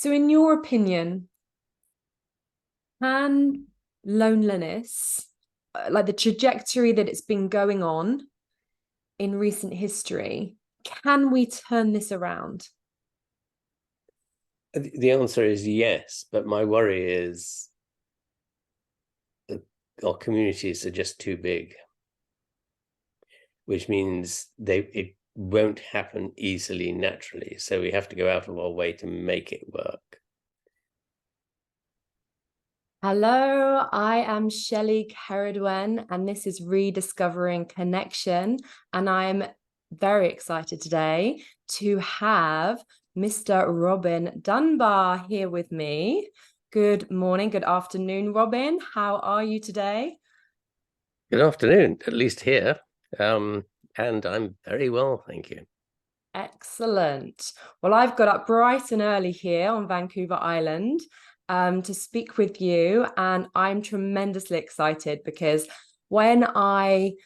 So, in your opinion, can loneliness, like the trajectory that it's been going on in recent history, can we turn this around? The answer is yes, but my worry is that our communities are just too big, which means it won't happen easily, naturally. So we have to go out of our way to make it work. Hello, I am Shelley Caradwen, and this is Rediscovering Connection. And I'm very excited today to have Mr. Robin Dunbar here with me. Good morning, good afternoon, Robin. How are you today? Good afternoon, at least here. And I'm very well, thank you. Excellent. Well, I've got up bright and early here on Vancouver Island to speak with you, and I'm tremendously excited because when I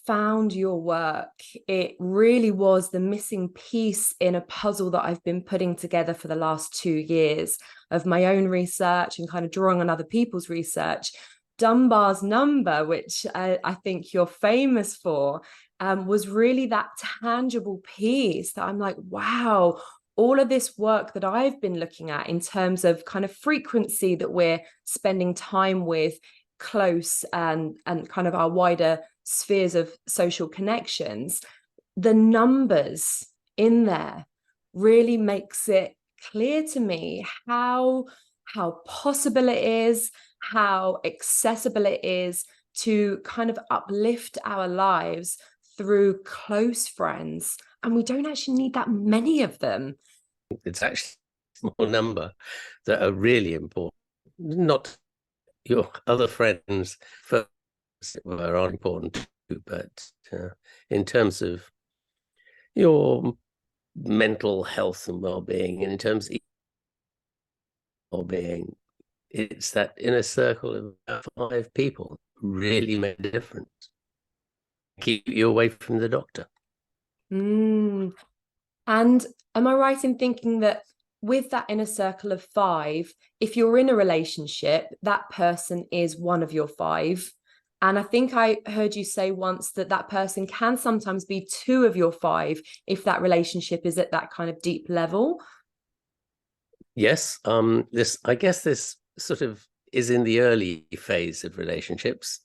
found your work, it really was the missing piece in a puzzle that I've been putting together for the last 2 years of my own research and kind of drawing on other people's research. Dunbars Number, which I think you're famous for, was really that tangible piece that I'm like, wow, all of this work that I've been looking at in terms of kind of frequency that we're spending time with close and kind of our wider spheres of social connections, the numbers in there really makes it clear to me how possible it is, how accessible it is to kind of uplift our lives through close friends. And we don't actually need that many of them. It's actually a small number that are really important. Not your other friends first are important too, but in terms of your mental health and well-being, and in terms of well-being, it's that inner circle of about 5 people really make a difference. Keep you away from the doctor. And am I right in thinking that with that inner circle of 5, if you're in a relationship, that person is one of your 5? And I think I heard you say once that that person can sometimes be 2 of your 5 if that relationship is at that kind of deep level. Yes, I guess this sort of is in the early phase of relationships.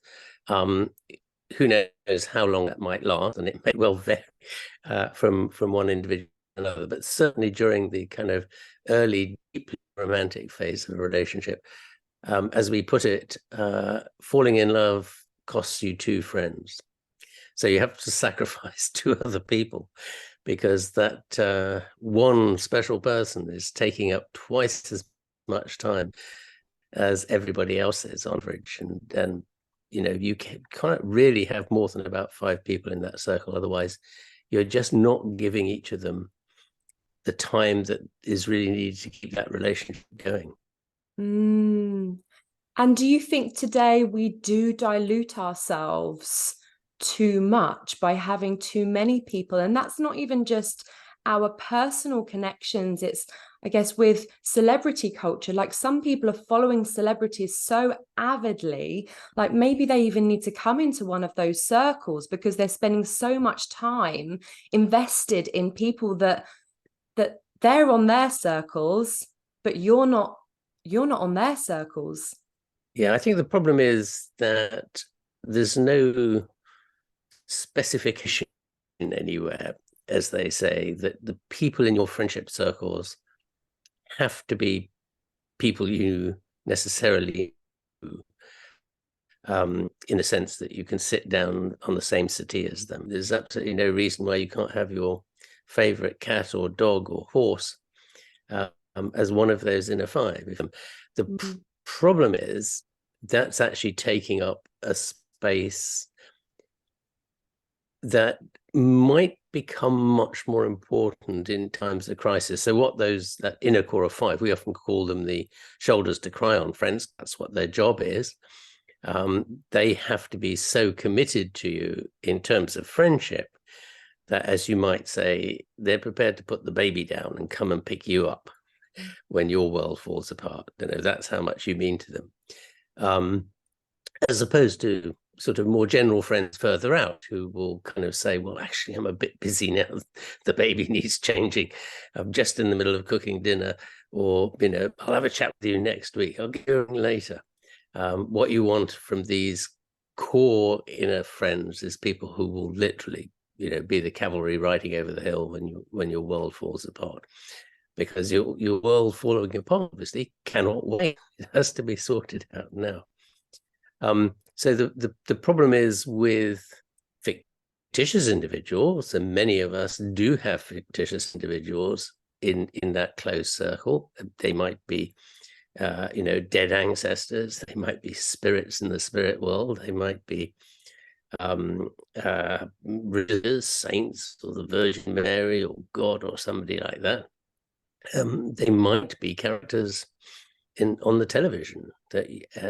Who knows how long that might last, and it may well vary from one individual to another, but certainly during the kind of early, deeply romantic phase of a relationship, as we put it, falling in love costs you 2 friends. So you have to sacrifice 2 other people because that one special person is taking up twice as much time as everybody else is on average. And you can't really have more than about 5 people in that circle. Otherwise, you're just not giving each of them the time that is really needed to keep that relationship going. And do you think today we do dilute ourselves too much by having too many people? And that's not even just our personal connections. It's, I guess, with celebrity culture, like some people are following celebrities so avidly, like maybe they even need to come into one of those circles because they're spending so much time invested in people that they're on their circles, but you're not on their circles. Yeah, I think the problem is that there's no specification anywhere, as they say, that the people in your friendship circles have to be people you necessarily in a sense that you can sit down on the same settee as them. There's absolutely no reason why you can't have your favorite cat or dog or horse as one of those inner 5. The problem is that's actually taking up a space that might become much more important in times of crisis. So that inner core of 5, we often call them the shoulders to cry on friends. That's what their job is. They have to be so committed to you in terms of friendship that, as you might say, they're prepared to put the baby down and come and pick you up when your world falls apart. That's how much you mean to them, as opposed to sort of more general friends further out who will kind of say, well, actually, I'm a bit busy now. The baby needs changing. I'm just in the middle of cooking dinner, or, I'll have a chat with you next week. I'll get you later. What you want from these core inner friends is people who will literally, be the cavalry riding over the hill when your world falls apart. Because your world falling apart, obviously, cannot wait. It has to be sorted out now. So the problem is with fictitious individuals, and many of us do have fictitious individuals in that close circle. They might be, dead ancestors. They might be spirits in the spirit world. They might be religious saints, or the Virgin Mary, or God, or somebody like that. They might be characters on the television,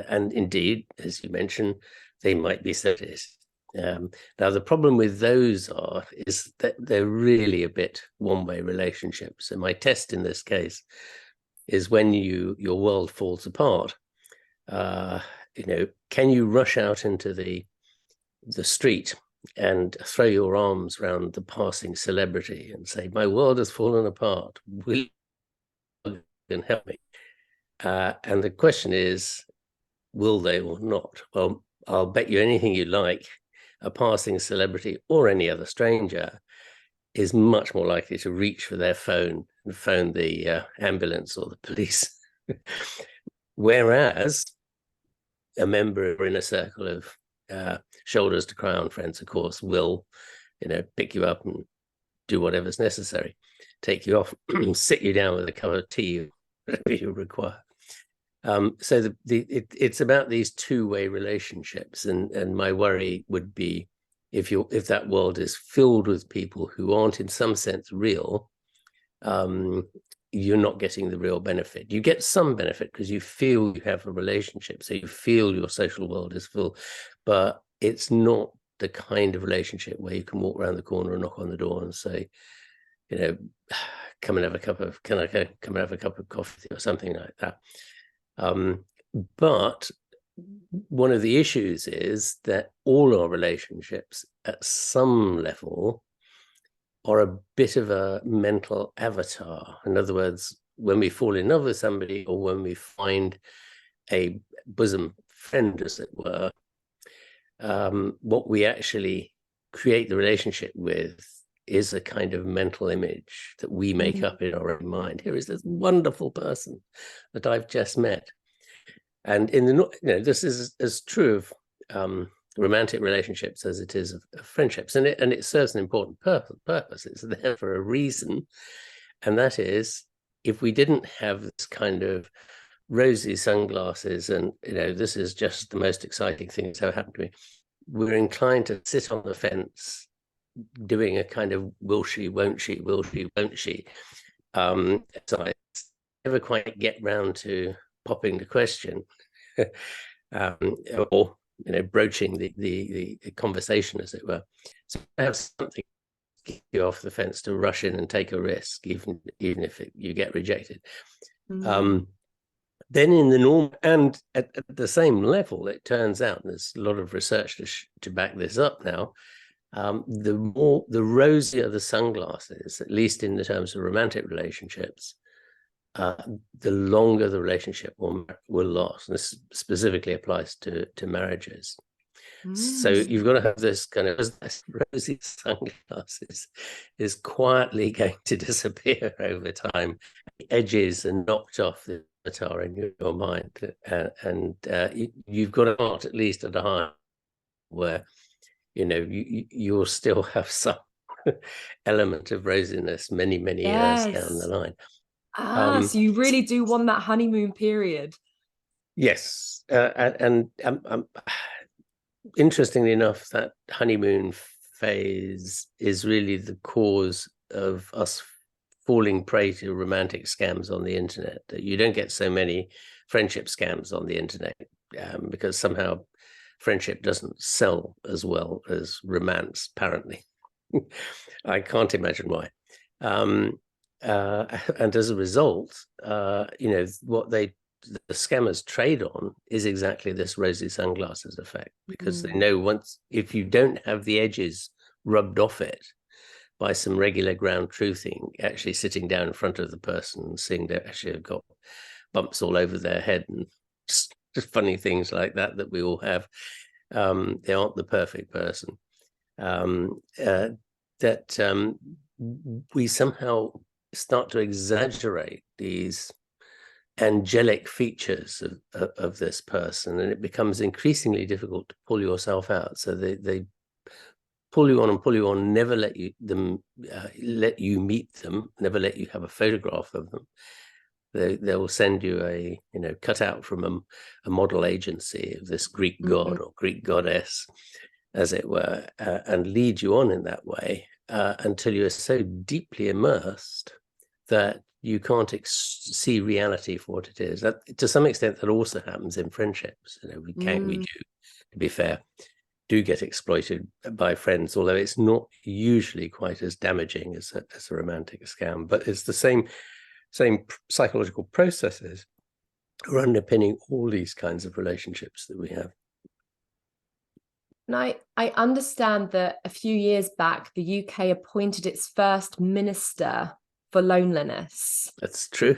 and indeed, as you mentioned, they might be celebrities. Now, the problem with those is that they're really a bit one-way relationships. And my test in this case is when your world falls apart. Can you rush out into the street and throw your arms around the passing celebrity and say, "My world has fallen apart. Will you help me?" And the question is, will they or not? Well, I'll bet you anything you like, a passing celebrity or any other stranger is much more likely to reach for their phone and phone the ambulance or the police. Whereas a member of inner circle of shoulders to cry on friends, of course, will, pick you up and do whatever's necessary, take you off, sit you down with a cup of tea, whatever you require. So it's about these two-way relationships, and my worry would be if that world is filled with people who aren't in some sense real, you're not getting the real benefit. You get some benefit because you feel you have a relationship, so you feel your social world is full, but it's not the kind of relationship where you can walk around the corner and knock on the door and say, come and have a cup of, can I come and have a cup of coffee or something like that. But one of the issues is that all our relationships at some level are a bit of a mental avatar. In other words, when we fall in love with somebody, or when we find a bosom friend, as it were, what we actually create the relationship with is a kind of mental image that we make up in our own mind. Here is this wonderful person that I've just met. And this is as true of romantic relationships as it is of friendships, and it serves an important purpose. It's there for a reason, and that is, if we didn't have this kind of rosy sunglasses and this is just the most exciting thing that's ever happened to me, we're inclined to sit on the fence doing a kind of will she, won't she, will she, won't she. So I never quite get round to popping the question or broaching the conversation, as it were. So I have something to get you off the fence to rush in and take a risk, even if you get rejected. Then in the norm, and at the same level, it turns out, and there's a lot of research to back this up now, the rosier the sunglasses, at least in the terms of romantic relationships, the longer the relationship will last. And this specifically applies to marriages. So you've got to have this kind of rosy sunglasses is quietly going to disappear over time. The edges are knocked off the avatar in your mind, and you've got to start at least at a high where you'll still have some element of rosiness many years down the line. So you really do want that honeymoon period. Yes, and interestingly enough, that honeymoon phase is really the cause of us falling prey to romantic scams on the internet. You don't get so many friendship scams on the internet because somehow friendship doesn't sell as well as romance, apparently. I can't imagine why. and as a result, what the scammers trade on is exactly this rosy sunglasses effect, because they know once, if you don't have the edges rubbed off it by some regular ground truthing, actually sitting down in front of the person and seeing they actually have got bumps all over their head and just funny things like that we all have, they aren't the perfect person. We somehow start to exaggerate these angelic features of this person, and it becomes increasingly difficult to pull yourself out. So they pull you on, never let you meet them, never let you have a photograph of them. They will send you a cutout from a model agency of this Greek god or Greek goddess, as it were, and lead you on in that way until you're so deeply immersed that you can't see reality for what it is. That, to some extent, that also happens in friendships. We do, to be fair, do get exploited by friends, although it's not usually quite as damaging as a romantic scam. But it's the same psychological processes are underpinning all these kinds of relationships that we have. And I understand that a few years back, the UK appointed its first minister for loneliness. That's true.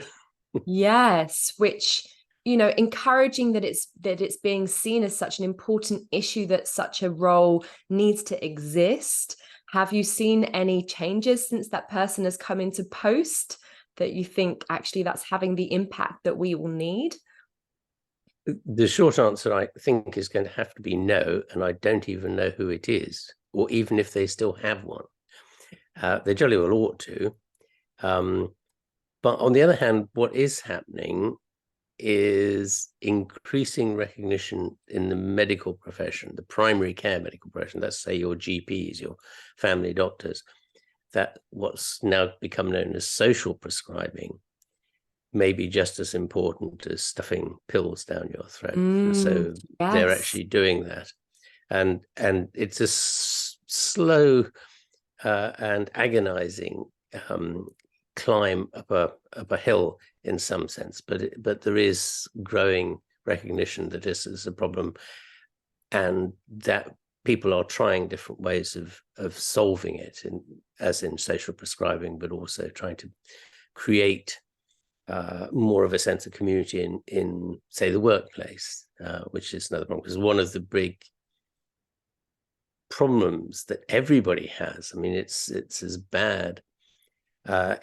Yes, which, encouraging that it's being seen as such an important issue, that such a role needs to exist. Have you seen any changes since that person has come into post that you think actually that's having the impact that we all need? The short answer, I think, is going to have to be no, and I don't even know who it is, or even if they still have one. They jolly well ought to. But on the other hand, what is happening is increasing recognition in the medical profession, the primary care medical profession, let's say your GPs, your family doctors, that what's now become known as social prescribing may be just as important as stuffing pills down your throat. So yes. They're actually doing that. And it's a slow and agonizing climb up a hill in some sense, but there is growing recognition that this is a problem, and that people are trying different ways of solving it, as in social prescribing, but also trying to create more of a sense of community in say the workplace, which is another problem, because one of the big problems that everybody has, I mean, it's as bad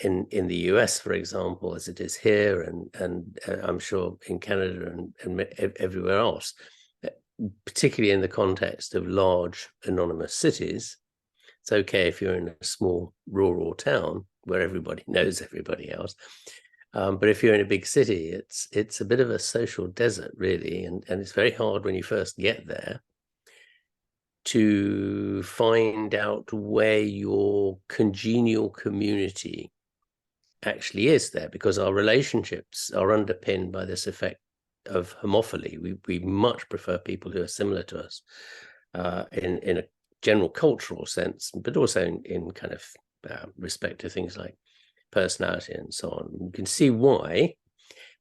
in the US, for example, as it is here, and I'm sure in Canada and everywhere else, particularly in the context of large anonymous cities. It's okay if you're in a small rural town where everybody knows everybody else. But if you're in a big city, it's a bit of a social desert, really, and it's very hard when you first get there to find out where your congenial community actually is there, because our relationships are underpinned by this effect of homophily. We much prefer people who are similar to us in a general cultural sense, but also in kind of respect to things like personality and so on. You can see why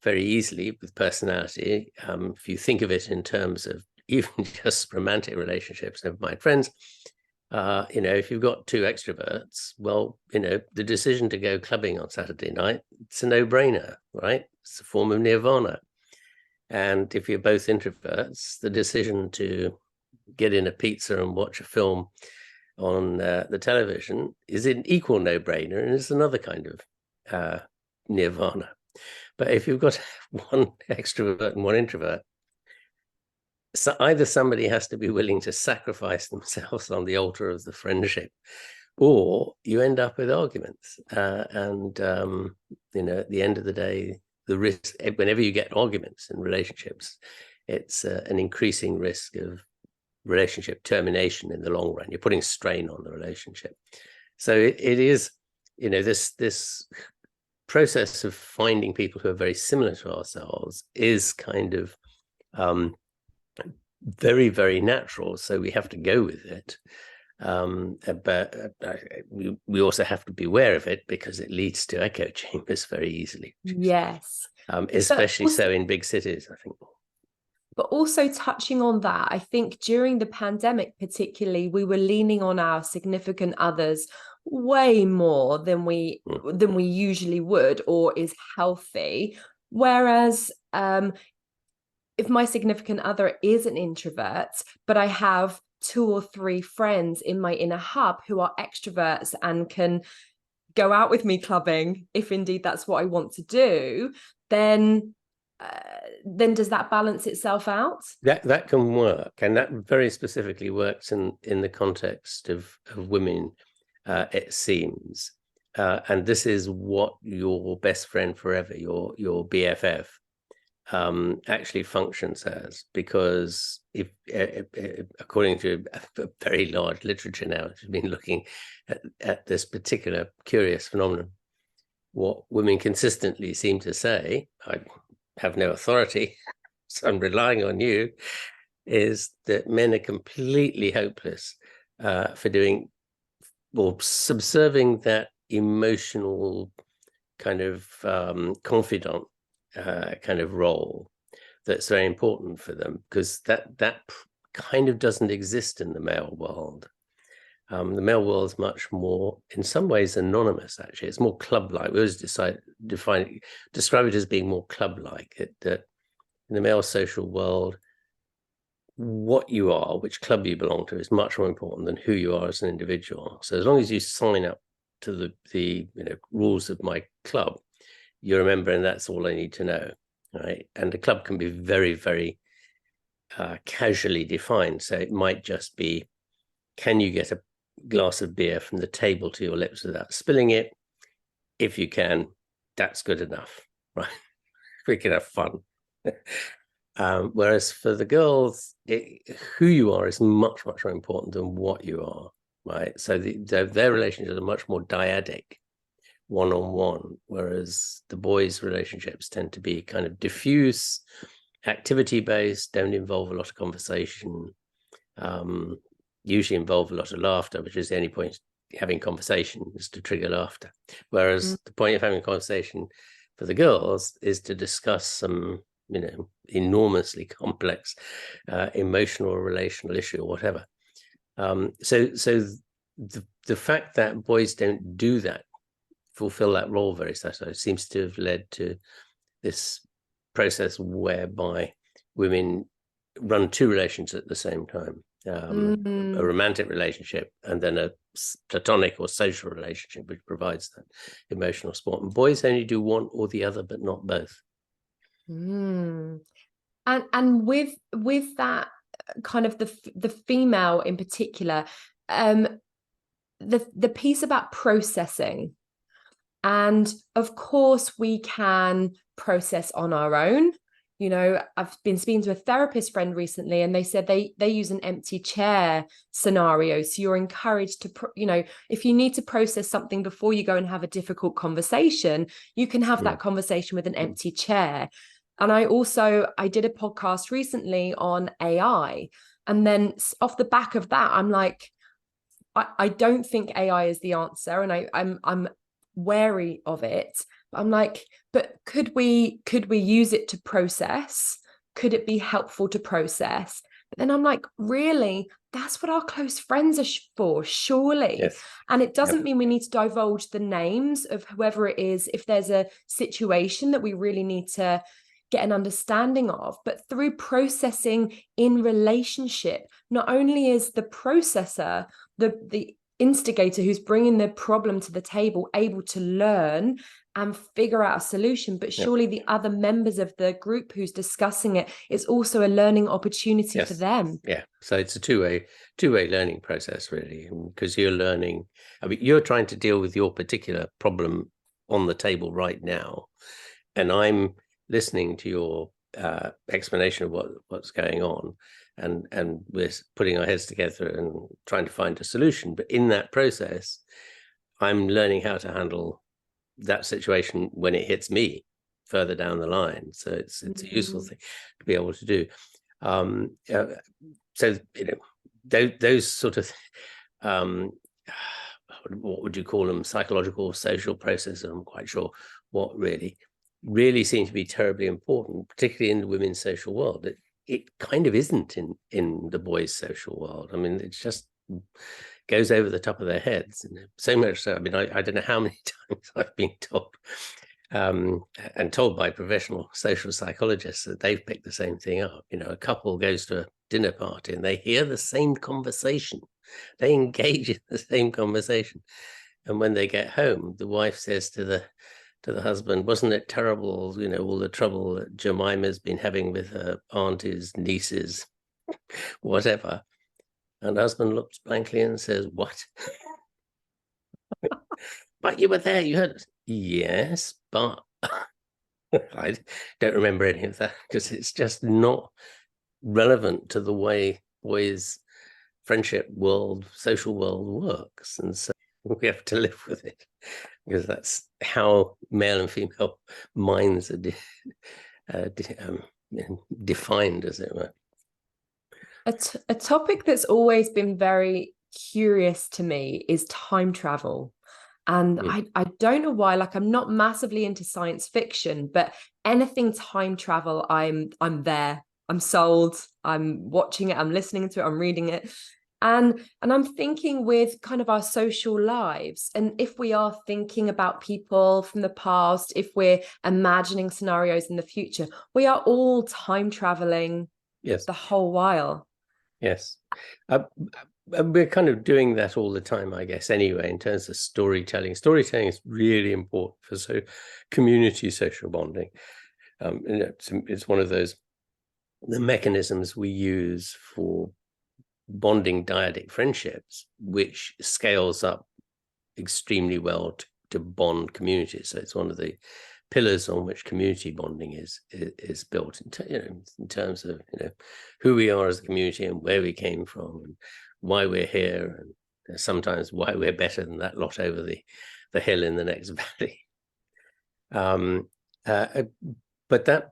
very easily with personality, if you think of it in terms of even just romantic relationships, never mind friends, if you've got two extroverts, well, the decision to go clubbing on Saturday night, it's a no-brainer, right? It's a form of nirvana. And if you're both introverts, the decision to get in a pizza and watch a film on the television is an equal no-brainer, and it's another kind of nirvana. But if you've got one extrovert and one introvert, so either somebody has to be willing to sacrifice themselves on the altar of the friendship, or you end up with arguments. At the end of the day, the risk, whenever you get arguments in relationships, it's an increasing risk of relationship termination in the long run. You're putting strain on the relationship. So it is, this process of finding people who are very similar to ourselves is kind of very, very natural. So we have to go with it. we also have to be aware of it because it leads to echo chambers very easily. Yes. Especially so in big cities, I think. But also touching on that, I think during the pandemic, particularly, we were leaning on our significant others way more than we usually would, or is healthy. Whereas if my significant other is an introvert, but I have 2 or 3 friends in my inner hub who are extroverts and can go out with me clubbing, if indeed that's what I want to do, then does that balance itself out? That can work, and that very specifically works in the context of women, it seems. And this is what your best friend forever, your BFF, actually functions as, because if according to a very large literature now, which has been looking at this particular curious phenomenon, what women consistently seem to say, I have no authority, so I'm relying on you, is that men are completely hopeless for doing or subserving that emotional kind of confidant kind of role that's very important for them, because that kind of doesn't exist in the male world. The male world is much more, in some ways, anonymous. Actually, it's more club-like. We always describe it as being more club-like. That in the male social world, what you are, which club you belong to, is much more important than who you are as an individual. So as long as you sign up to the rules of my club, you're a member, and that's all I need to know, right? And the club can be very, very casually defined. So it might just be, can you get a glass of beer from the table to your lips without spilling it? If you can, that's good enough, right? We can have fun. Whereas for the girls, who you are is much, much more important than what you are, right? So their relationships are much more dyadic, one-on-one, whereas the boys' relationships tend to be kind of diffuse, activity-based, don't involve a lot of conversation, usually involve a lot of laughter, which is the only point having conversation is to trigger laughter. Whereas the point of having conversation for the girls is to discuss some, enormously complex emotional or relational issue or whatever. So the fact that boys don't do that, fulfill that role very satisfying, seems to have led to this process whereby women run 2 relations at the same time. A romantic relationship and then a platonic or social relationship, which provides that emotional support. And boys only do one or the other, but not both. And with that kind of the female in particular, the piece about processing, and of course we can process on our own. I've been speaking to a therapist friend recently, and they said they use an empty chair scenario. So you're encouraged to, if you need to process something before you go and have a difficult conversation, you can have that conversation with an empty chair. And I did a podcast recently on AI. And then off the back of that, I'm like, I don't think AI is the answer. And I'm wary of it. I'm like, but could we use it to process? Could it be helpful to process? But then I'm like, really, that's what our close friends are for, surely. Yes. And it doesn't mean we need to divulge the names of whoever it is if there's a situation that we really need to get an understanding of. But through processing in relationship, not only is the processor, the instigator who's bringing the problem to the table, able to learn and figure out a solution, but surely the other members of the group who's discussing it is also a learning opportunity for them. Yeah, so it's a two-way learning process, really, because you're learning. I mean, you're trying to deal with your particular problem on the table right now, and I'm listening to your explanation of what's going on, and we're putting our heads together and trying to find a solution. But in that process, I'm learning how to handle that situation when it hits me further down the line. So it's a useful thing to be able to do. So those sort of um, what would you call them, psychological, social processes, I'm quite sure what really seem to be terribly important, particularly in the women's social world. It kind of isn't in the boys' social world. I mean, it just goes over the top of their heads. So much so, I mean, I don't know how many times I've been told, and told by professional social psychologists that they've picked the same thing up. You know, a couple goes to a dinner party and they hear the same conversation. They engage in the same conversation. And when they get home, the wife says to the husband, "Wasn't it terrible, you know, all the trouble that Jemima's been having with her aunties, nieces, whatever?" And the husband looks blankly and says, "What?" "But you were there, you heard." "Yes, but..." I don't remember any of that because it's just not relevant to the way boys' friendship world, social world works. And so we have to live with it because that's how male and female minds are defined, as it were. A topic that's always been very curious to me is time travel. And I don't know why, like I'm not massively into science fiction, but anything time travel, I'm there. I'm sold. I'm watching it, I'm listening to it, I'm reading it. And I'm thinking with kind of our social lives, and if we are thinking about people from the past, if we're imagining scenarios in the future, we are all time traveling Yes. the whole while. Yes. We're kind of doing that all the time, I guess, anyway, in terms of storytelling. Storytelling is really important for community social bonding. It's one of the mechanisms we use for bonding dyadic friendships, which scales up extremely well to bond communities. So it's one of the pillars on which community bonding is built in terms of who we are as a community and where we came from and why we're here, and sometimes why we're better than that lot over the hill in the next valley. But that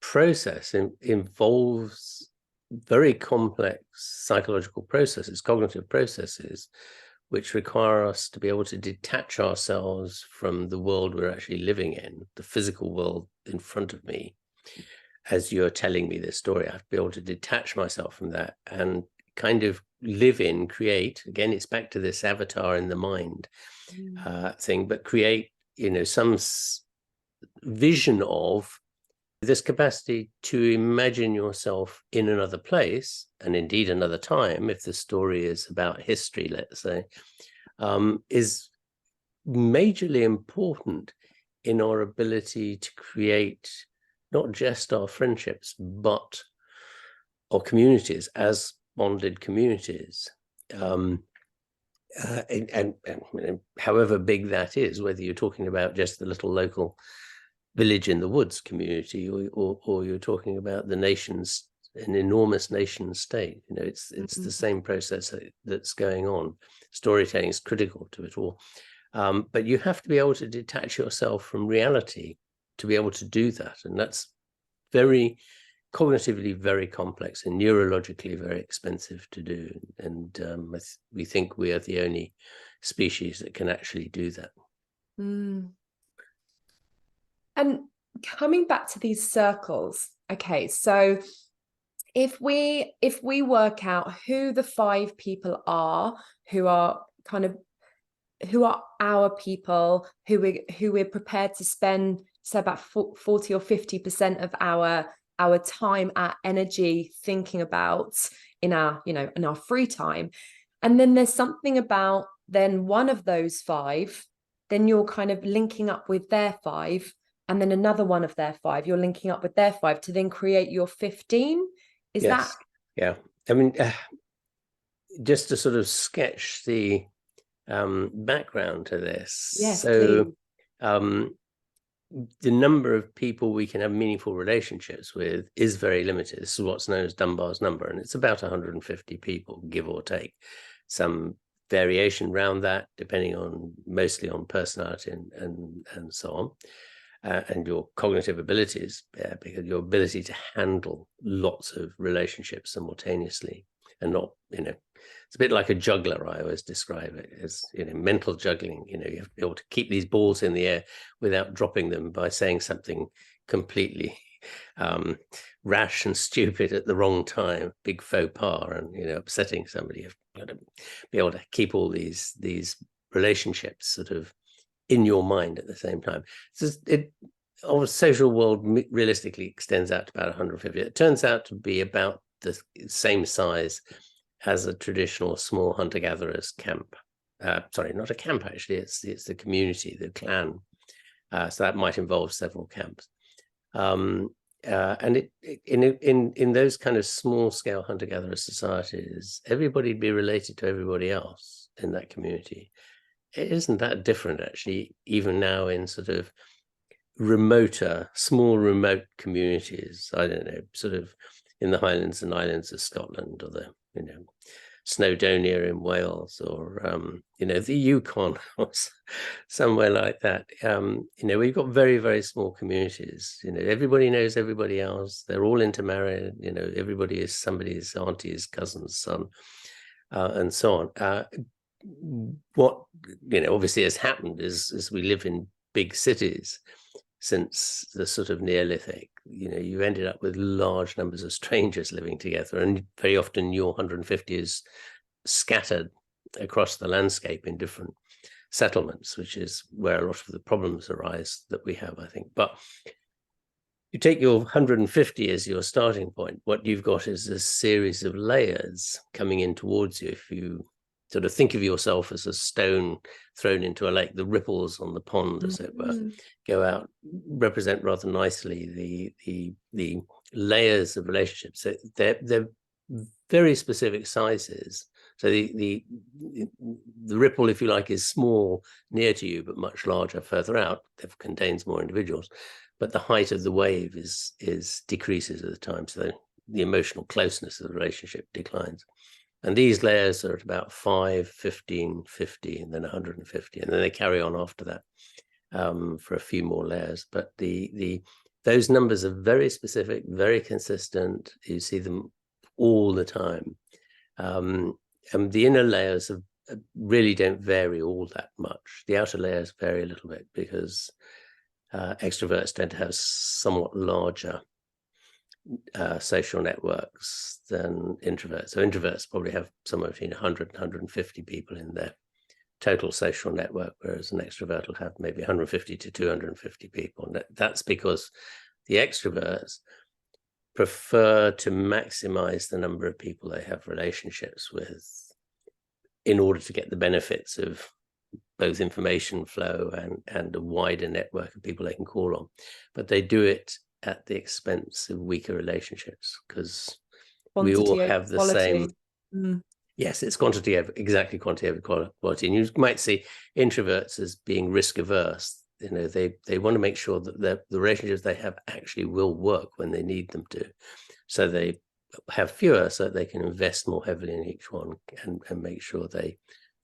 process involves very complex psychological processes, cognitive processes, which require us to be able to detach ourselves from the world we're actually living in, the physical world in front of me. As you're telling me this story, I have to be able to detach myself from that and kind of live in, create, again, it's back to this avatar in the mind thing, but create, some vision of this capacity to imagine yourself in another place, and indeed another time, if the story is about history, let's say, is majorly important in our ability to create not just our friendships, but our communities as bonded communities. And however big that is, whether you're talking about just the little local village in the woods community, or you're talking about an enormous nation state, it's the same process that's going on. Storytelling is critical to it all, but you have to be able to detach yourself from reality to be able to do that, and that's very cognitively very complex and neurologically very expensive to do. And we think we are the only species that can actually do that. And coming back to these circles, okay, so if we work out who the 5 people are who are our people, who we're prepared to spend, say, about 40 or 50% of our time, our energy thinking about in our free time, and then there's something about then one of those 5, then you're kind of linking up with their 5, and then another one of their 5, you're linking up with their 5 to then create your 15. Is yes. that? Yeah. I mean, just to sort of sketch the background to this. Yes, so please. The number of people we can have meaningful relationships with is very limited. This is what's known as Dunbar's number, and it's about 150 people, give or take. Some variation around that, depending mostly on personality and so on. And your cognitive abilities, because your ability to handle lots of relationships simultaneously. and not, it's a bit like a juggler. I always describe it as, mental juggling. You have to be able to keep these balls in the air without dropping them by saying something completely rash and stupid at the wrong time, big faux pas, and upsetting somebody. You've got to be able to keep all these relationships sort of in your mind at the same time. So our social world realistically extends out to about 150. It turns out to be about the same size as a traditional small hunter-gatherers camp. Sorry, not a camp, actually. It's the community, the clan. So that might involve several camps. And in those kind of small-scale hunter-gatherer societies, everybody'd be related to everybody else in that community. It isn't that different, actually, even now in sort of small remote communities. I don't know, sort of in the Highlands and Islands of Scotland, or the Snowdonia in Wales, or the Yukon, or somewhere like that. We've got very, very small communities. Everybody knows everybody else. They're all intermarried. Everybody is somebody's auntie's cousin's son, and so on. What obviously has happened is we live in big cities since the sort of Neolithic. You ended up with large numbers of strangers living together, and very often your 150 is scattered across the landscape in different settlements, which is where a lot of the problems arise that we have, I think. But you take your 150 as your starting point. What you've got is a series of layers coming in towards you. If you sort of think of yourself as a stone thrown into a lake, the ripples on the pond, as it were, go out, represent rather nicely the layers of relationships. So they're very specific sizes. So the ripple, if you like, is small near to you, but much larger further out. It contains more individuals, but the height of the wave is decreases at the time. So the emotional closeness of the relationship declines. And these layers are at about 5, 15, 50, and then 150, and then they carry on after that for a few more layers. But those numbers are very specific, very consistent. You see them all the time. And the inner layers really don't vary all that much. The outer layers vary a little bit because extroverts tend to have somewhat larger social networks than introverts. So introverts probably have somewhere between 100 and 150 people in their total social network, whereas an extrovert will have maybe 150 to 250 people. And that's because the extroverts prefer to maximize the number of people they have relationships with in order to get the benefits of both information flow and a wider network of people they can call on. But they do it at the expense of weaker relationships, because we all have the same. Yes, it's quantity over quality. And you might see introverts as being risk averse. They want to make sure that the relationships they have actually will work when they need them to. So they have fewer so that they can invest more heavily in each one and make sure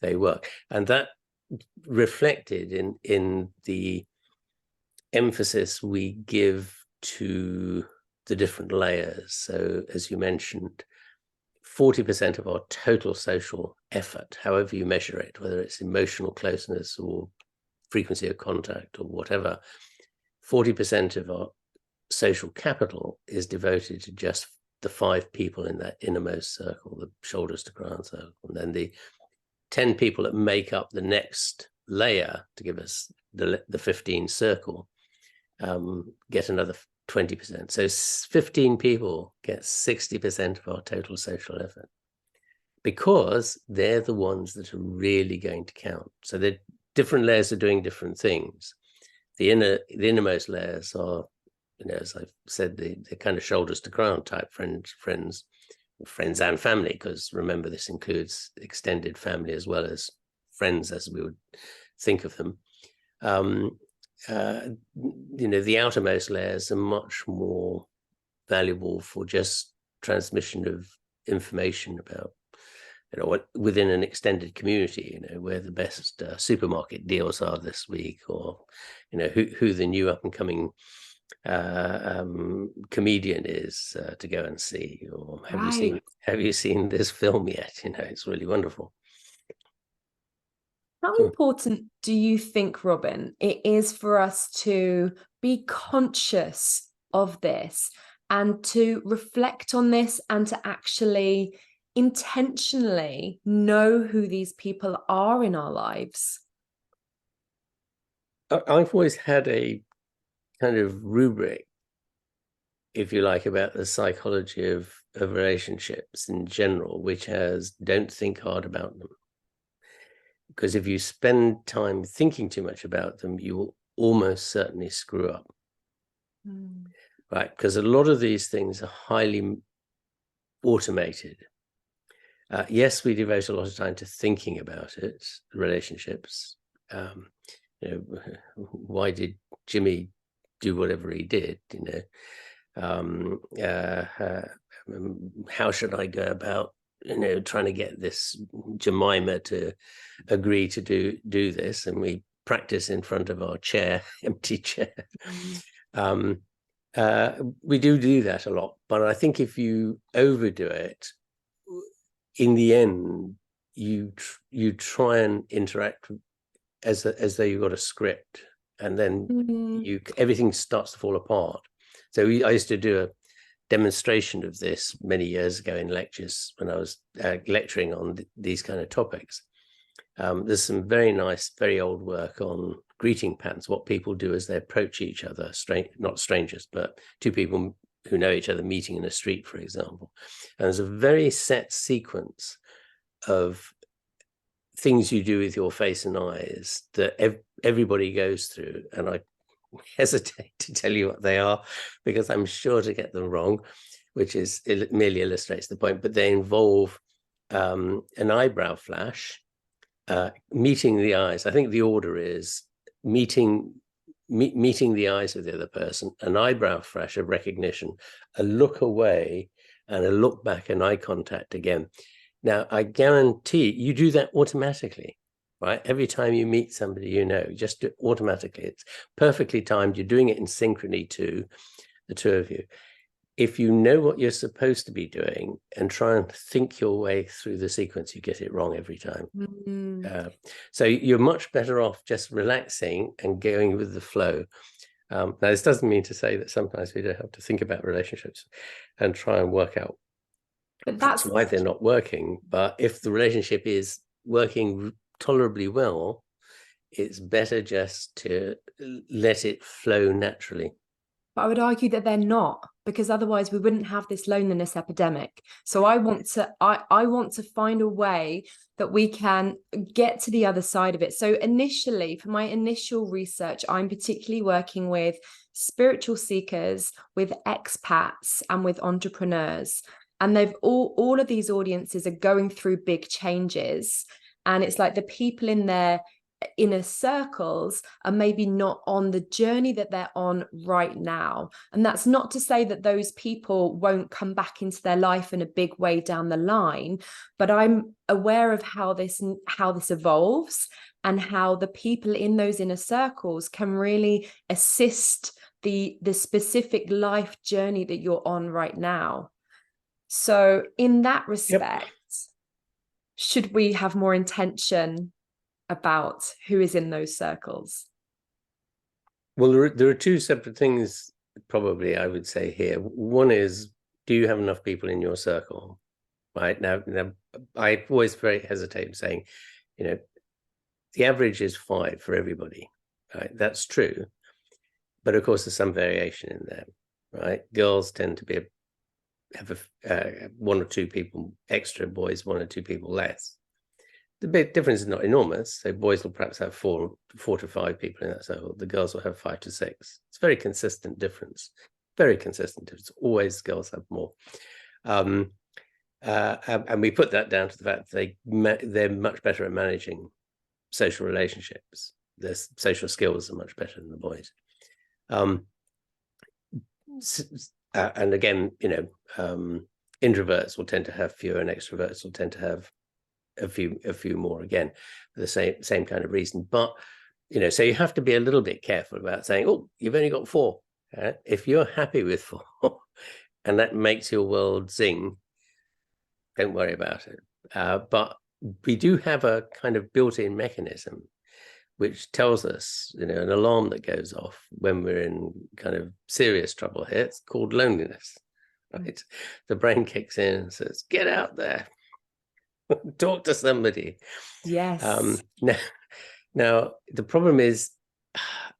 they work. And that reflected in the emphasis we give to the different layers. So as you mentioned, 40% of our total social effort, however you measure it, whether it's emotional closeness or frequency of contact or whatever, 40% of our social capital is devoted to just the 5 people in that innermost circle, the shoulders to crown circle. And then the 10 people that make up the next layer to give us the 15 circle get another 20%. So 15 people get 60% of our total social effort, because they're the ones that are really going to count. So the different layers are doing different things. The innermost layers are, as I've said, the kind of shoulders to crown type friends and family, because remember, this includes extended family as well as friends as we would think of them. The outermost layers are much more valuable for just transmission of information about, what within an extended community, where the best supermarket deals are this week, or, who the new up and coming comedian is to go and see, or Right. have you seen this film yet? You know, it's really wonderful. How important do you think, Robin, it is for us to be conscious of this and to reflect on this and to actually intentionally know who these people are in our lives? I've always had a kind of rubric, if you like, about the psychology of relationships in general, which has don't think hard about them. Because if you spend time thinking too much about them, you will almost certainly screw up. Right? Because a lot of these things are highly automated. Yes, we devote a lot of time to thinking about it, relationships. You know, why did Jimmy do whatever he did? You know, how should I go about, you know, trying to get this Jemima to agree to do this? And we practice in front of our chair, empty chair. We do that a lot, but I think if you overdo it, in the end, you try and interact as though you've got a script, and then everything starts to fall apart. So I used to do a demonstration of this many years ago in lectures when I was lecturing on these kind of topics. There's some very nice, very old work on greeting patterns, what people do as they approach each other, not strangers, but two people who know each other meeting in a street, for example. And there's a very set sequence of things you do with your face and eyes that everybody goes through. And I hesitate to tell you what they are because I'm sure to get them wrong, which is it merely illustrates the point. But they involve an eyebrow flash, meeting the eyes. I think the order is meeting the eyes of the other person, an eyebrow flash of recognition, a look away, and a look back and eye contact again. Now, I guarantee you do that automatically, right? Every time you meet somebody, you know, just do it automatically. It's perfectly timed. You're doing it in synchrony to the two of you. If you know what you're supposed to be doing and try and think your way through the sequence, you get it wrong every time. So you're much better off just relaxing and going with the flow. Now, this doesn't mean to say that sometimes we don't have to think about relationships and try and work out that's why they're not working. But if the relationship is working tolerably well, it's better just to let it flow naturally. But I would argue that they're not, because otherwise we wouldn't have this loneliness epidemic. So I want to find a way that we can get to the other side of it. So initially, for my initial research, I'm particularly working with spiritual seekers, with expats, and with entrepreneurs. And they've all of these audiences are going through big changes. And it's like the people in their inner circles are maybe not on the journey that they're on right now. And that's not to say that those people won't come back into their life in a big way down the line, but I'm aware of how this evolves and how the people in those inner circles can really assist the specific life journey that you're on right now. So in that respect, should we have more intention about who is in those circles? Well, there are two separate things, probably, I would say here. One is, do you have enough people in your circle? Right now I always very hesitate in saying, you know, the average is 5 for everybody. Right, that's true, but of course there's some variation in there. Right, girls tend to have one or two people extra, boys 1 or 2 people less. The big difference is not enormous. So boys will perhaps have 4 to 5 people in that circle. The girls will have 5 to 6. It's a very consistent difference. Very consistent. It's always girls have more. And we put that down to the fact that they're much better at managing social relationships. Their social skills are much better than the boys. And again, you know, introverts will tend to have fewer, and extroverts will tend to have a few more, again, for the same kind of reason. But, you know, so you have to be a little bit careful about saying, oh, you've only got 4. If you're happy with 4 and that makes your world zing, don't worry about it. But we do have a kind of built-in mechanism which tells us, an alarm that goes off when we're in kind of serious trouble here. It's called loneliness, right? The brain kicks in and says, get out there, talk to somebody. Yes. Now, the problem is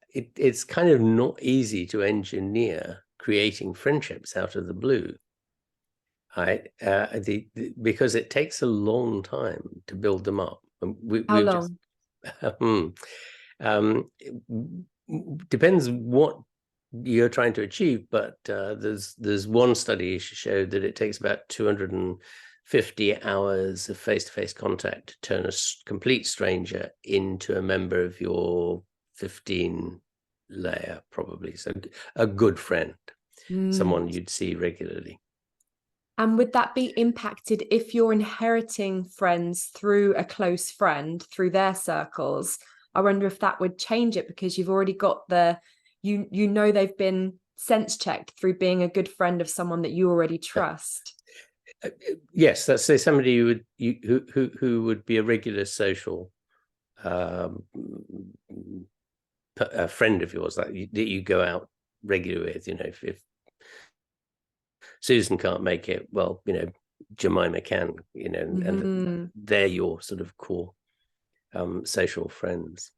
it's kind of not easy to engineer creating friendships out of the blue. Right? Because it takes a long time to build them up. How long? Depends what you're trying to achieve, but there's one study showed that it takes about 250 hours of face-to-face contact to turn a complete stranger into a member of your 15 layer, probably. So a good friend, someone you'd see regularly. And would that be impacted if you're inheriting friends through a close friend, through their circles? I wonder if that would change it, because you've already got they've been sense checked through being a good friend of someone that you already trust. Yes, let's say somebody who would be a regular social a friend of yours, that you go out regularly with. If Susan can't make it, well, Jemima can, and they're your sort of core social friends.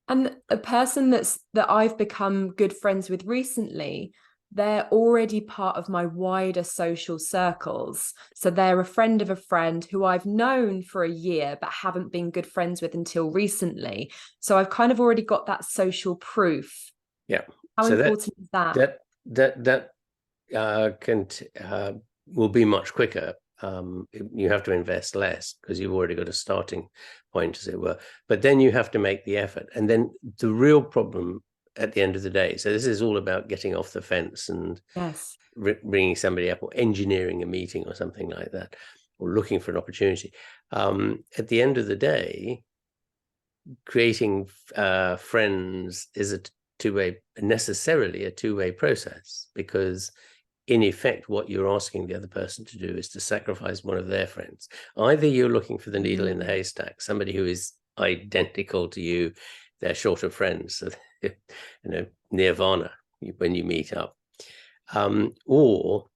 And a person that I've become good friends with recently, they're already part of my wider social circles. So they're a friend of a friend who I've known for a year, but haven't been good friends with until recently. So I've kind of already got that social proof. Yeah. How important is that? That will be much quicker. You have to invest less because you've already got a starting point, as it were. But then you have to make the effort. And then the real problem at the end of the day, so this is all about getting off the fence and Yes, bringing somebody up, or engineering a meeting or something like that, or looking for an opportunity. At the end of the day, creating friends is necessarily a two-way process, because in effect, what you're asking the other person to do is to sacrifice one of their friends. Either you're looking for the needle in the haystack, somebody who is identical to you, they're short of friends, so nirvana when you meet up, or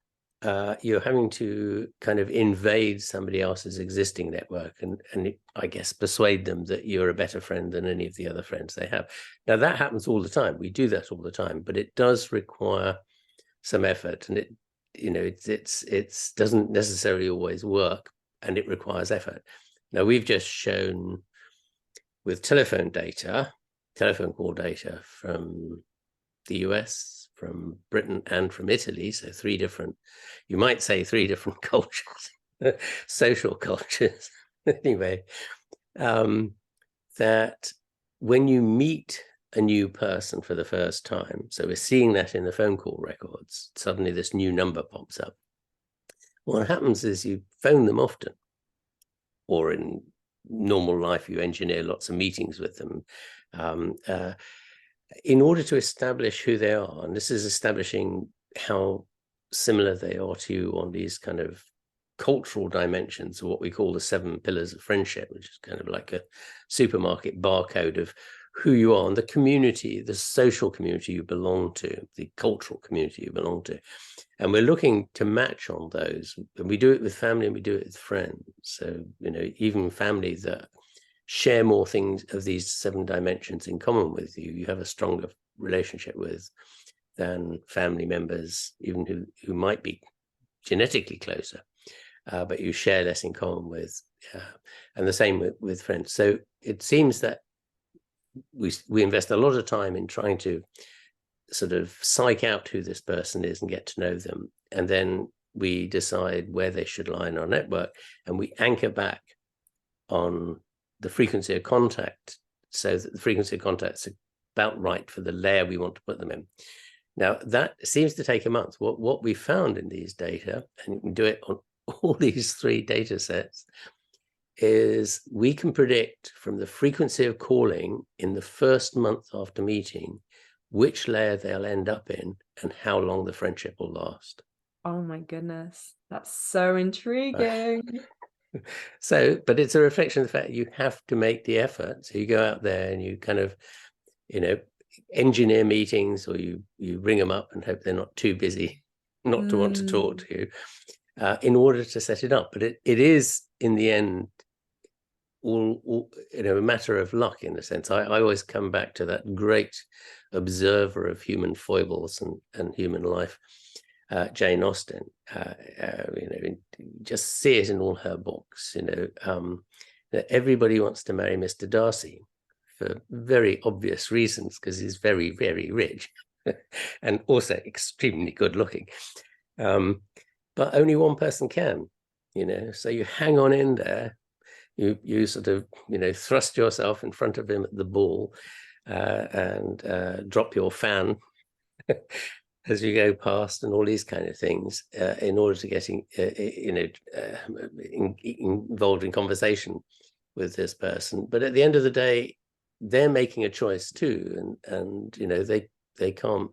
you're having to kind of invade somebody else's existing network and I guess persuade them that you're a better friend than any of the other friends they have. Now, that happens all the time. We do that all the time, but it does require some effort, and it doesn't necessarily always work, and it requires effort. Now, we've just shown with telephone call data from the US, from Britain, and from Italy, so you might say three different cultures, social cultures, anyway, that when you meet a new person for the first time, so we're seeing that in the phone call records, suddenly this new number pops up. What happens is you phone them often, or in normal life, you engineer lots of meetings with them in order to establish who they are. And this is establishing how similar they are to you on these kind of cultural dimensions, or what we call the 7 pillars of friendship, which is kind of like a supermarket barcode of who you are and the community, the social community you belong to, the cultural community you belong to. And we're looking to match on those. And we do it with family and we do it with friends. So, even family that share more things of these 7 dimensions in common with you, you have a stronger relationship with than family members, even who might be genetically closer, but you share less in common with. And the same with friends. So it seems that we invest a lot of time in trying to sort of psych out who this person is and get to know them. And then we decide where they should lie in our network, and we anchor back on the frequency of contact, so that the frequency of contact is about right for the layer we want to put them in. Now, that seems to take a month. What we found in these data, and you can do it on all these 3 data sets, is we can predict from the frequency of calling in the first month after meeting which layer they'll end up in, and how long the friendship will last. Oh my goodness, that's so intriguing. So, but it's a reflection of the fact you have to make the effort. So you go out there and you kind of, engineer meetings, or you ring them up and hope they're not too busy not to want to talk to you, in order to set it up. But it is, in the end, all a matter of luck, in a sense. I always come back to that great observer of human foibles and human life, Jane Austen. Just see it in all her books. That everybody wants to marry Mr. Darcy for very obvious reasons, because he's very, very rich and also extremely good looking. But only one person can. So you hang on in there. You sort of thrust yourself in front of him at the ball, and drop your fan as you go past, and all these kind of things, in order to get involved in conversation with this person. But at the end of the day, they're making a choice too, and they can't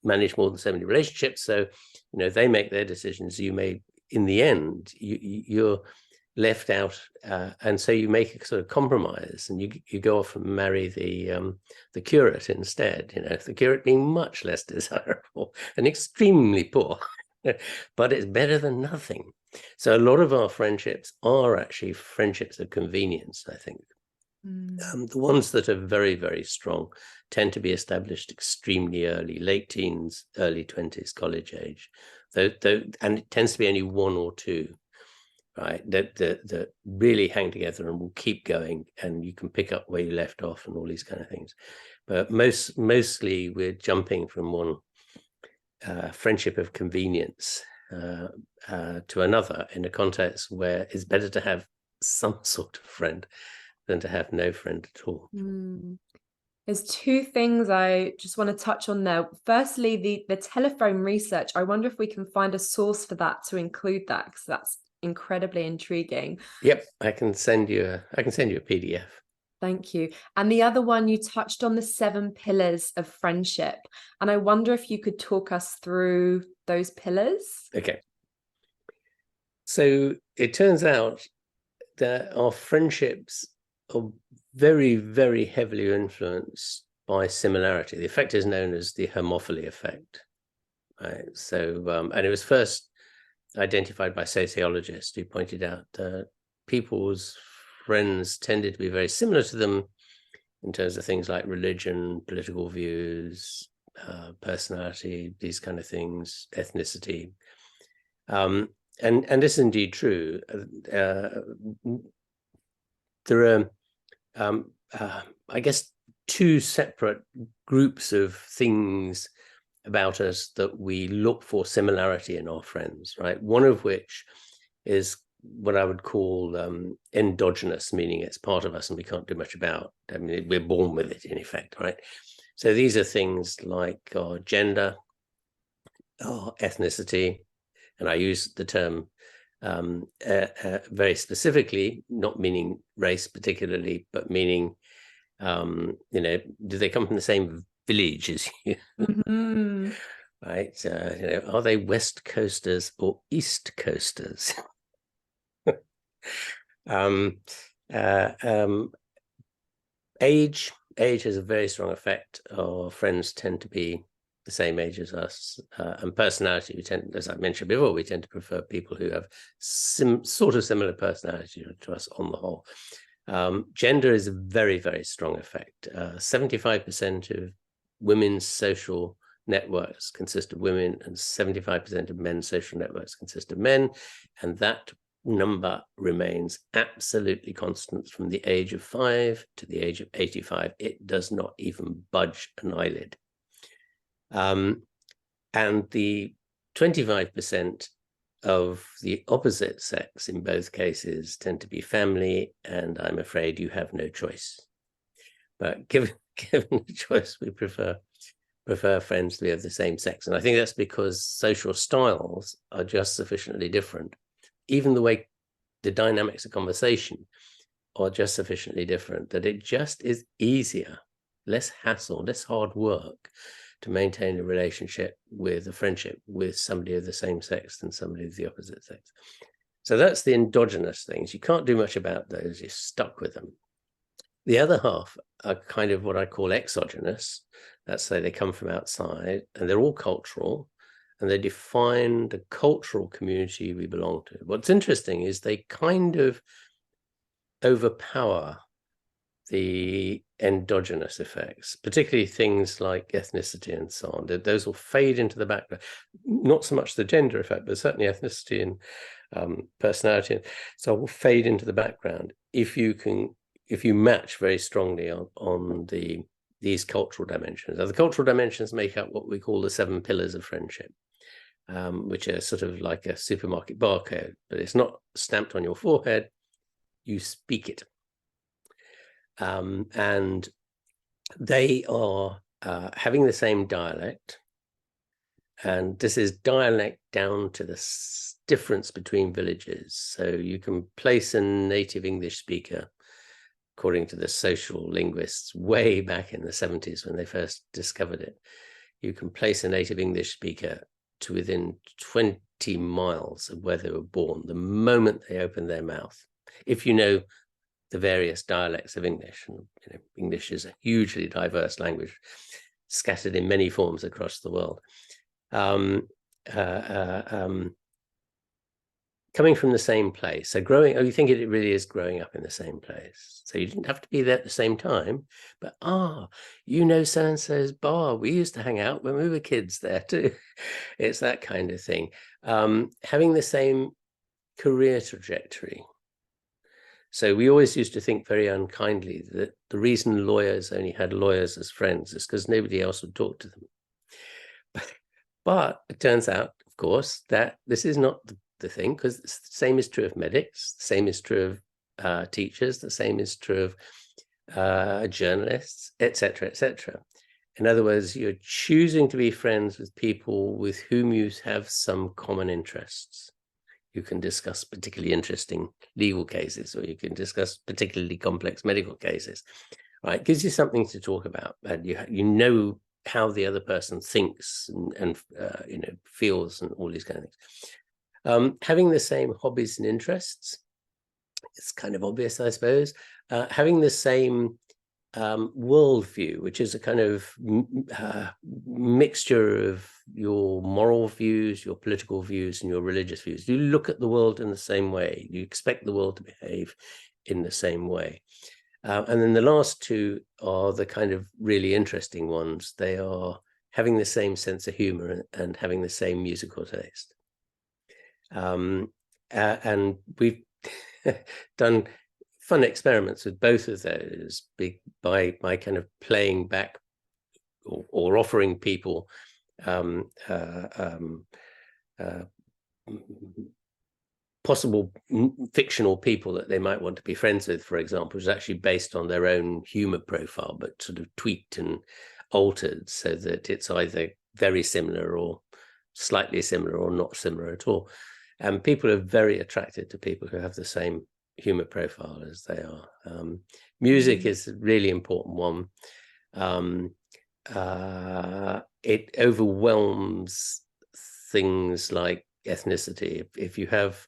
manage more than so many relationships. So they make their decisions. You may, in the end, you're left out, and so you make a sort of compromise, and you go off and marry the curate instead. The curate being much less desirable and extremely poor, but it's better than nothing. So a lot of our friendships are actually friendships of convenience, I think. The ones that are very, very strong tend to be established extremely early, late teens, early 20s, college age, and it tends to be only one or two, right, that really hang together and will keep going, and you can pick up where you left off and all these kind of things. But mostly we're jumping from one friendship of convenience to another, in a context where it's better to have some sort of friend than to have no friend at all. There's two things I just want to touch on there. Firstly, the telephone research. I wonder if we can find a source for that to include that, because that's incredibly intriguing. Yep, I can send you a PDF. Thank you. And the other one, you touched on the 7 pillars of friendship, and I wonder if you could talk us through those pillars. Okay. So it turns out that our friendships are very, very heavily influenced by similarity. The effect is known as the Homophily Effect. Right? So, and it was first identified by sociologists, who pointed out that people's friends tended to be very similar to them in terms of things like religion, political views, personality, these kind of things, ethnicity. And this is indeed true. There are, I guess, 2 separate groups of things about us that we look for similarity in our friends, right? One of which is what I would call endogenous, meaning it's part of us and we can't do much about. I mean, we're born with it, in effect, right? So these are things like our gender, our ethnicity, and I use the term very specifically, not meaning race particularly, but meaning, do they come from the same village as you? Right? Are they West Coasters or East Coasters? Age has a very strong effect. Our friends tend to be the same age as us, and personality, as I mentioned before, we tend to prefer people who have sort of similar personality to us on the whole. Gender is a very, very strong effect. 75% of women's social networks consist of women, and 75% of men's social networks consist of men, and that number remains absolutely constant from the age of 5 to the age of 85. It does not even budge an eyelid. And the 25% of the opposite sex in both cases tend to be family, and I'm afraid you have no choice. But given the choice, we prefer friends to be of the same sex. And I think that's because social styles are just sufficiently different. Even the way the dynamics of conversation are just sufficiently different that it just is easier, less hassle, less hard work to maintain a relationship with a friendship with somebody of the same sex than somebody of the opposite sex. So that's the endogenous things. You can't do much about those. You're stuck with them. The other half are kind of what I call exogenous. That's say they come from outside, and they're all cultural, and they define the cultural community we belong to. What's interesting is they kind of overpower the endogenous effects, particularly things like ethnicity and so on. Those will fade into the background. Not so much the gender effect, but certainly ethnicity and personality. So it will fade into the background if you match very strongly on these cultural dimensions. Now, the cultural dimensions make up what we call the 7 pillars of friendship, which are sort of like a supermarket barcode, but it's not stamped on your forehead. You speak it. And they are having the same dialect. And this is dialect down to the difference between villages. So you can place a native English speaker, according to the social linguists, way back in the 70s when they first discovered it. You can place a native English speaker to within 20 miles of where they were born, the moment they open their mouth. If you know the various dialects of English, and English is a hugely diverse language, scattered in many forms across the world. Coming from the same place. So you think it really is growing up in the same place. So you didn't have to be there at the same time, but so-and-so's bar. We used to hang out when we were kids there too. It's that kind of thing. Having the same career trajectory. So we always used to think very unkindly that the reason lawyers only had lawyers as friends is because nobody else would talk to them. But it turns out, of course, that this is not the thing, because the same is true of medics, the same is true of teachers, the same is true of journalists, etc., etc. In other words, you're choosing to be friends with people with whom you have some common interests. You can discuss particularly interesting legal cases, or you can discuss particularly complex medical cases. Right? It gives you something to talk about, and you know how the other person thinks and feels, and all these kind of things. Having the same hobbies and interests, it's kind of obvious, I suppose. Having the same worldview, which is a kind of mixture of your moral views, your political views, and your religious views. You look at the world in the same way. You expect the world to behave in the same way. And then the last two are the kind of really interesting ones. They are having the same sense of humor and having the same musical taste. And we've done fun experiments with both of those by kind of playing back or offering people possible fictional people that they might want to be friends with, for example, is actually based on their own humor profile, but sort of tweaked and altered so that it's either very similar or slightly similar or not similar at all. And people are very attracted to people who have the same humor profile as they are. Music is a really important one. It overwhelms things like ethnicity. If you have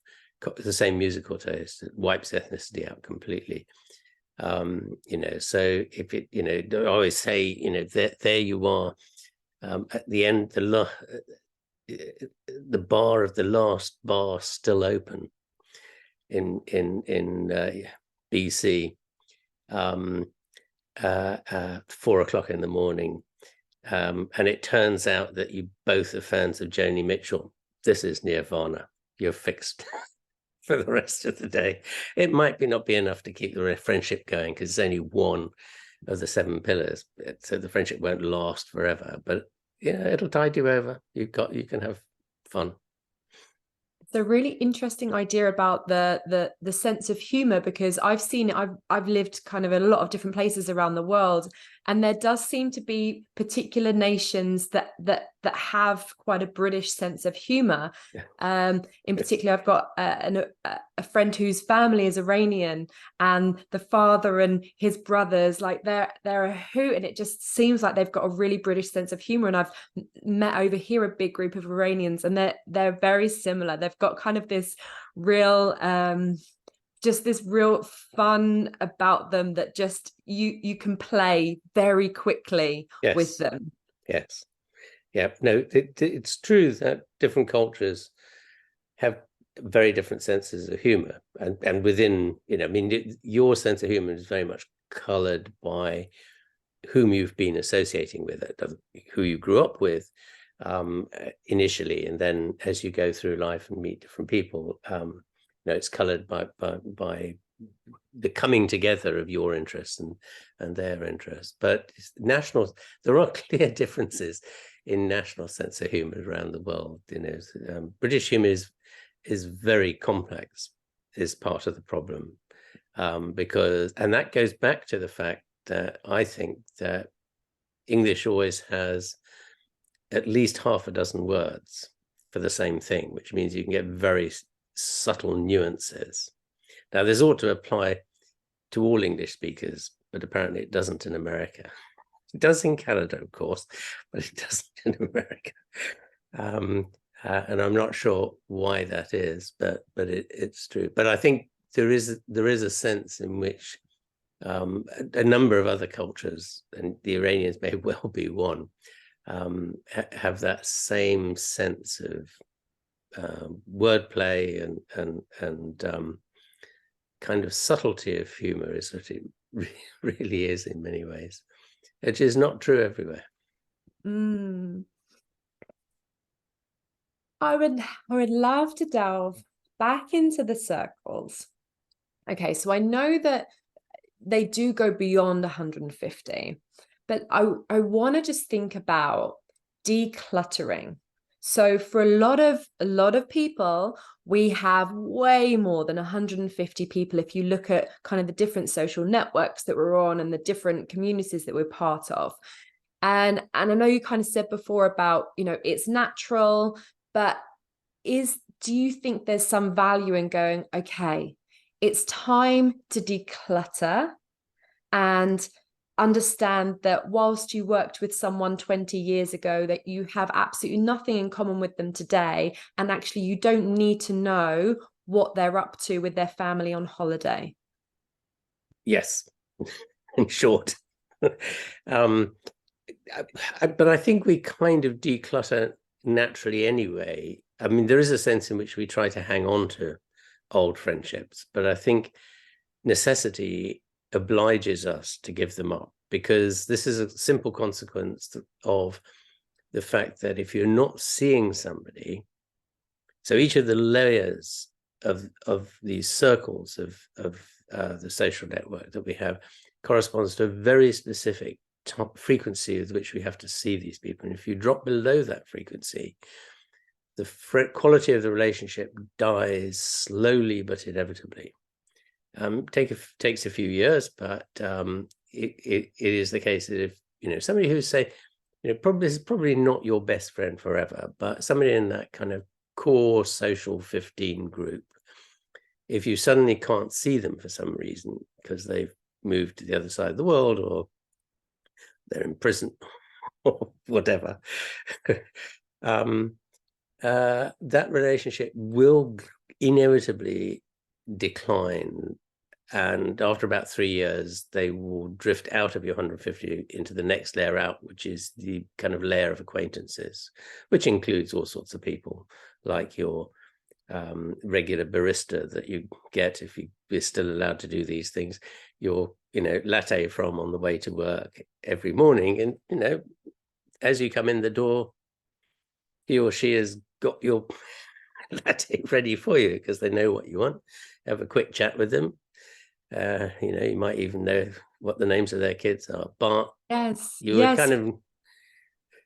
the same musical taste, it wipes ethnicity out completely. So if it, I always say, there you are, at the end, the bar of the last bar still open in BC, 4 o'clock in the morning, and it turns out that you both are fans of Joni Mitchell. This is nirvana. You're fixed for the rest of the day. It might not be enough to keep the friendship going, because it's only one of the 7 pillars, so the friendship won't last forever, but it'll tide you over. You can have fun. It's a really interesting idea about the sense of humor, because I've seen it. I've lived kind of in a lot of different places around the world, And there does seem to be particular nations that have quite a British sense of humor. In particular, I've got a friend whose family is Iranian, and the father and his brothers, like they're a hoot, and it just seems like they've got a really British sense of humor. And I've met over here a big group of Iranians, and they're very similar. They've got kind of this real just this real fun about them that just you can play very quickly with them. Yes. Yeah. No, it's true that different cultures have very different senses of humor, and within, I mean, your sense of humor is very much colored by whom you've been associating with it, who you grew up with initially, and then as you go through life and meet different people, it's colored by the coming together of your interests and their interests. But there are clear differences in national sense of humor around the world. British humor is very complex, is part of the problem, because that goes back to the fact that I think that English always has at least half a dozen words for the same thing, which means you can get very subtle nuances. Now, this ought to apply to all English speakers, but apparently it doesn't in America. It does in Canada, of course, but it doesn't in America. And I'm not sure why that is, but it's true. But I think there is a sense in which a number of other cultures, and the Iranians may well be one, have that same sense of wordplay and kind of subtlety of humor is what it really is in many ways. It is not true everywhere. I would love to delve back into the circles. Okay, so I know that they do go beyond 150, but I want to just think about decluttering. So for a lot of people, we have way more than 150 people if you look at kind of the different social networks that we're on and the different communities that we're part of. And I know you kind of said before about, it's natural, but do you think there's some value in going, okay, it's time to declutter and understand that whilst you worked with someone 20 years ago, that you have absolutely nothing in common with them today, and actually you don't need to know what they're up to with their family on holiday? Yes, in short. But I think we kind of declutter naturally anyway. I mean, there is a sense in which we try to hang on to old friendships, but I think necessity obliges us to give them up, because this is a simple consequence of the fact that if you're not seeing somebody, so each of the layers of these circles of the social network that we have corresponds to a very specific frequency with which we have to see these people. And if you drop below that frequency, the quality of the relationship dies slowly but inevitably. Takes a few years, but it is the case that if somebody who say probably is probably not your best friend forever, but somebody in that kind of core social 15 group, if you suddenly can't see them for some reason because they've moved to the other side of the world or they're in prison or whatever, that relationship will inevitably decline, and after about 3 years they will drift out of your 150 into the next layer out, which is the kind of layer of acquaintances, which includes all sorts of people like your regular barista that you get, if you're still allowed to do these things, your latte from on the way to work every morning, and as you come in the door, he or she has got your latte ready for you because they know what you want. Have a quick chat with them. You might even know what the names of their kids are. But Yes, you were kind of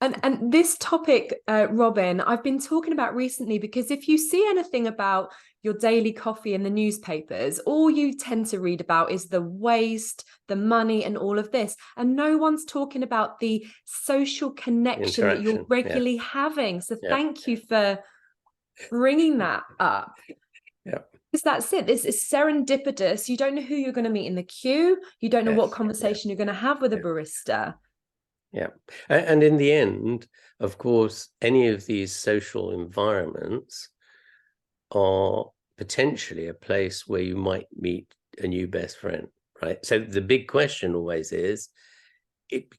And this topic, Robin, I've been talking about recently, because if you see anything about your daily coffee in the newspapers, all you tend to read about is the waste, the money, and all of this. And no one's talking about the social connection that you're regularly having. So thank you for bringing that up. Yeah. Because that's it. It's serendipitous. You don't know who you're going to meet in the queue. You don't know what conversation you're going to have with a barista. Yeah. And in the end, of course, any of these social environments are potentially a place where you might meet a new best friend, right? So the big question always is,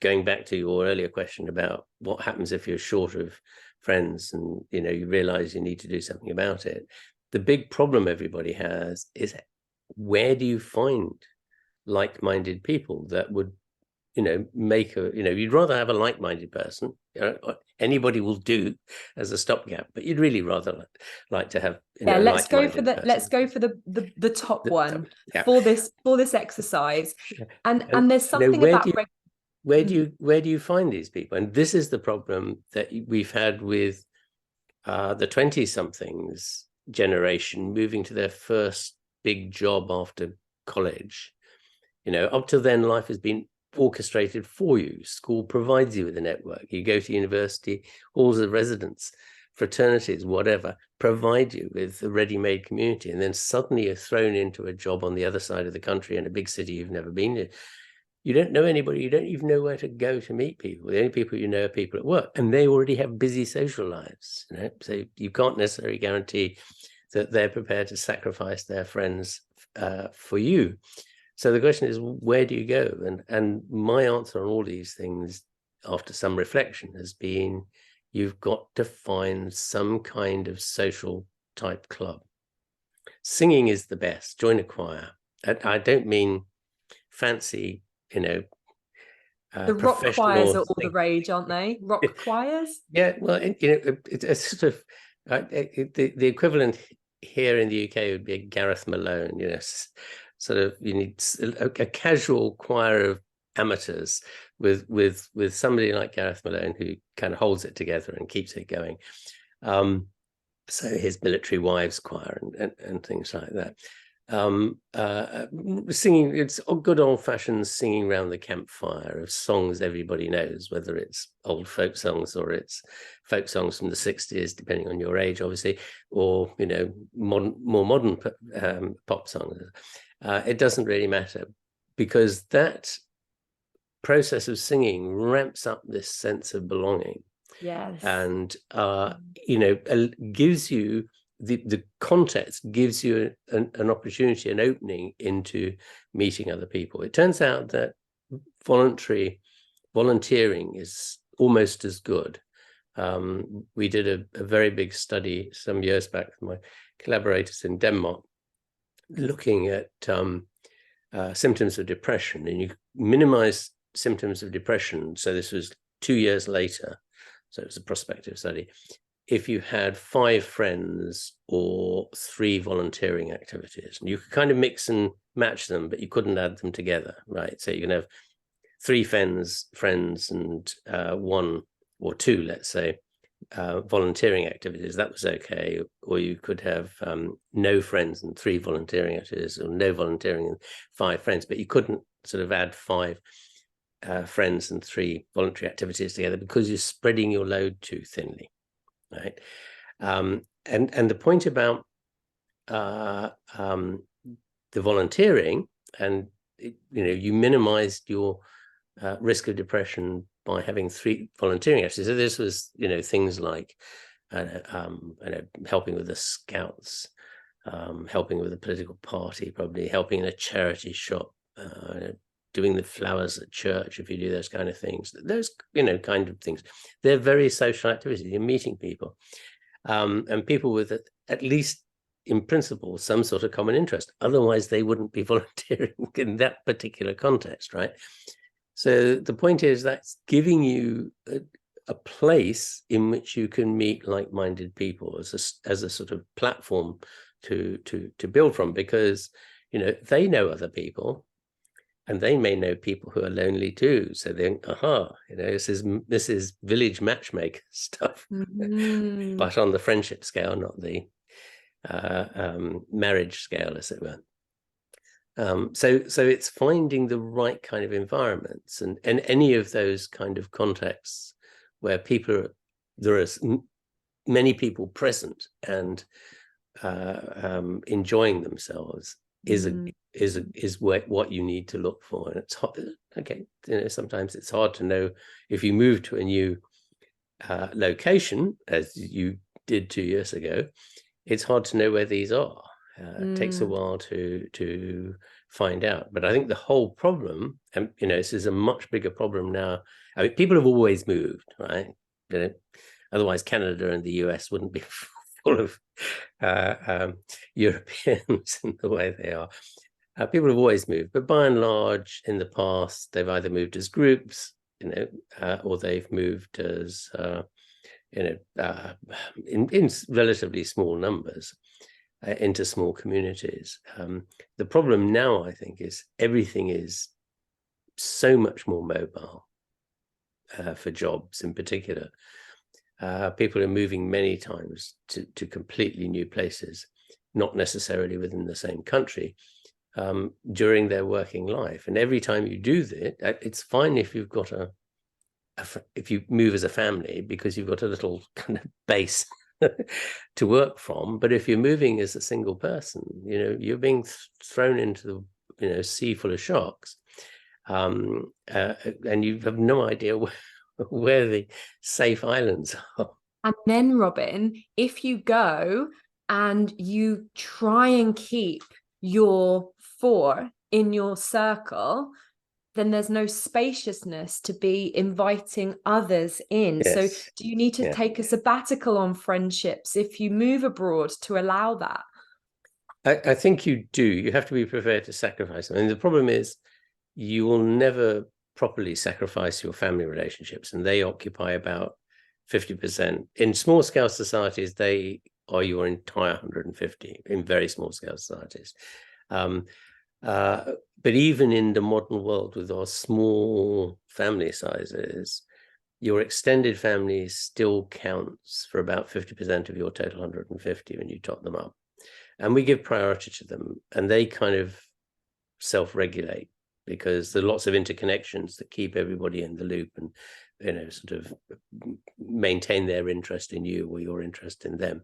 going back to your earlier question about what happens if you're short of friends and, you know, you realize you need to do something about it. The big problem everybody has is, where do you find like-minded people that would, you know, make a, you know, you'd rather have a like-minded person, you know, anybody will do as a stopgap, but you'd really rather like to have, you know, let's go for the person. Let's go for the top one for this exercise. And there's something about where do you find these people? And this is the problem that we've had with the 20-somethings generation moving to their first big job after college. You know, up till then, life has been orchestrated for you. School provides you with a network. You go to university, halls of residence, fraternities, whatever, provide you with a ready-made community. And then suddenly you're thrown into a job on the other side of the country in a big city you've never been to. You don't know anybody. You don't even know where to go to meet people. The only people you know are people at work, and they already have busy social lives. You know? So you can't necessarily guarantee that they're prepared to sacrifice their friends for you. So the question is, where do you go? And my answer on all these things, after some reflection, has been, you've got to find some kind of social type club. Singing is the best. Join a choir. I don't mean fancy, you know, the rock choirs are all the rage, aren't they? Rock choirs? Yeah, well, you know, it's sort of the equivalent here in the UK would be a Gareth Malone. You know, sort of, you need a casual choir of amateurs with somebody like Gareth Malone who kind of holds it together and keeps it going. So his Military Wives Choir and things like that. Singing, it's good old-fashioned singing around the campfire of songs everybody knows, whether it's old folk songs or it's folk songs from the 60s, depending on your age, obviously, or, you know, more modern pop songs. It doesn't really matter, because that process of singing ramps up this sense of belonging. Yes. And you know, gives you the context, gives you an opportunity, an opening into meeting other people. It turns out that volunteering is almost as good. We did a very big study some years back with my collaborators in Denmark, looking at symptoms of depression, and you minimize symptoms of depression. So this was 2 years later. So it was a prospective study. If you had 5 friends or 3 volunteering activities, and you could kind of mix and match them, but you couldn't add them together, right? So you can have 3 friends and 1 or 2, let's say, volunteering activities. That was okay. Or you could have no friends and 3 volunteering activities, or no volunteering and 5 friends, but you couldn't sort of add 5 friends and 3 voluntary activities together, because you're spreading your load too thinly, right? And the point about the volunteering, and you know, you minimized your risk of depression by having 3 volunteering activities. So this was, you know, things like helping with the Scouts, helping with a political party, probably helping in a charity shop, doing the flowers at church, if you do those kind of things. Those, you know, kind of things, they're very social activities. You're meeting people, and people with at least in principle some sort of common interest. Otherwise they wouldn't be volunteering in that particular context, right? So the point is, that's giving you a place in which you can meet like-minded people as a sort of platform to build from, because, you know, they know other people. and they may know people who are lonely too. So they think, aha, this is village matchmaker stuff, but on the friendship scale, not the marriage scale, as it were. So it's finding the right kind of environments, and any of those kind of contexts where there are many people present and enjoying themselves is what you need to look for. And it's hard, okay, sometimes it's hard to know if you move to a new location, as you did 2 years ago. It's hard to know where these are. It takes a while to find out. But I think the whole problem, and this is a much bigger problem now. I mean, people have always moved, right? Otherwise, Canada and the US wouldn't be full of Europeans in the way they are. People have always moved, but by and large, in the past, they've either moved as groups, or they've moved as in relatively small numbers into small communities. The problem now, I think, is everything is so much more mobile for jobs in particular. People are moving many times to completely new places, not necessarily within the same country, during their working life. And every time you do that, it's fine if you've got if you move as a family, because you've got a little kind of base to work from. But if you're moving as a single person, you're being thrown into the sea full of sharks, and you have no idea where the safe islands are. And then, Robin, if you go and you try and keep your 4 in your circle, then there's no spaciousness to be inviting others in. Yes. So do you need to take a sabbatical on friendships if you move abroad to allow that? I think you do. You have to be prepared to sacrifice. I mean, the problem is you will never properly sacrifice your family relationships, and they occupy about 50%. In small scale societies, they are your entire 150 in very small scale societies. But even in the modern world, with our small family sizes, your extended family still counts for about 50% of your total 150 when you top them up. And we give priority to them, and they kind of self-regulate, because there are lots of interconnections that keep everybody in the loop and, sort of maintain their interest in you or your interest in them.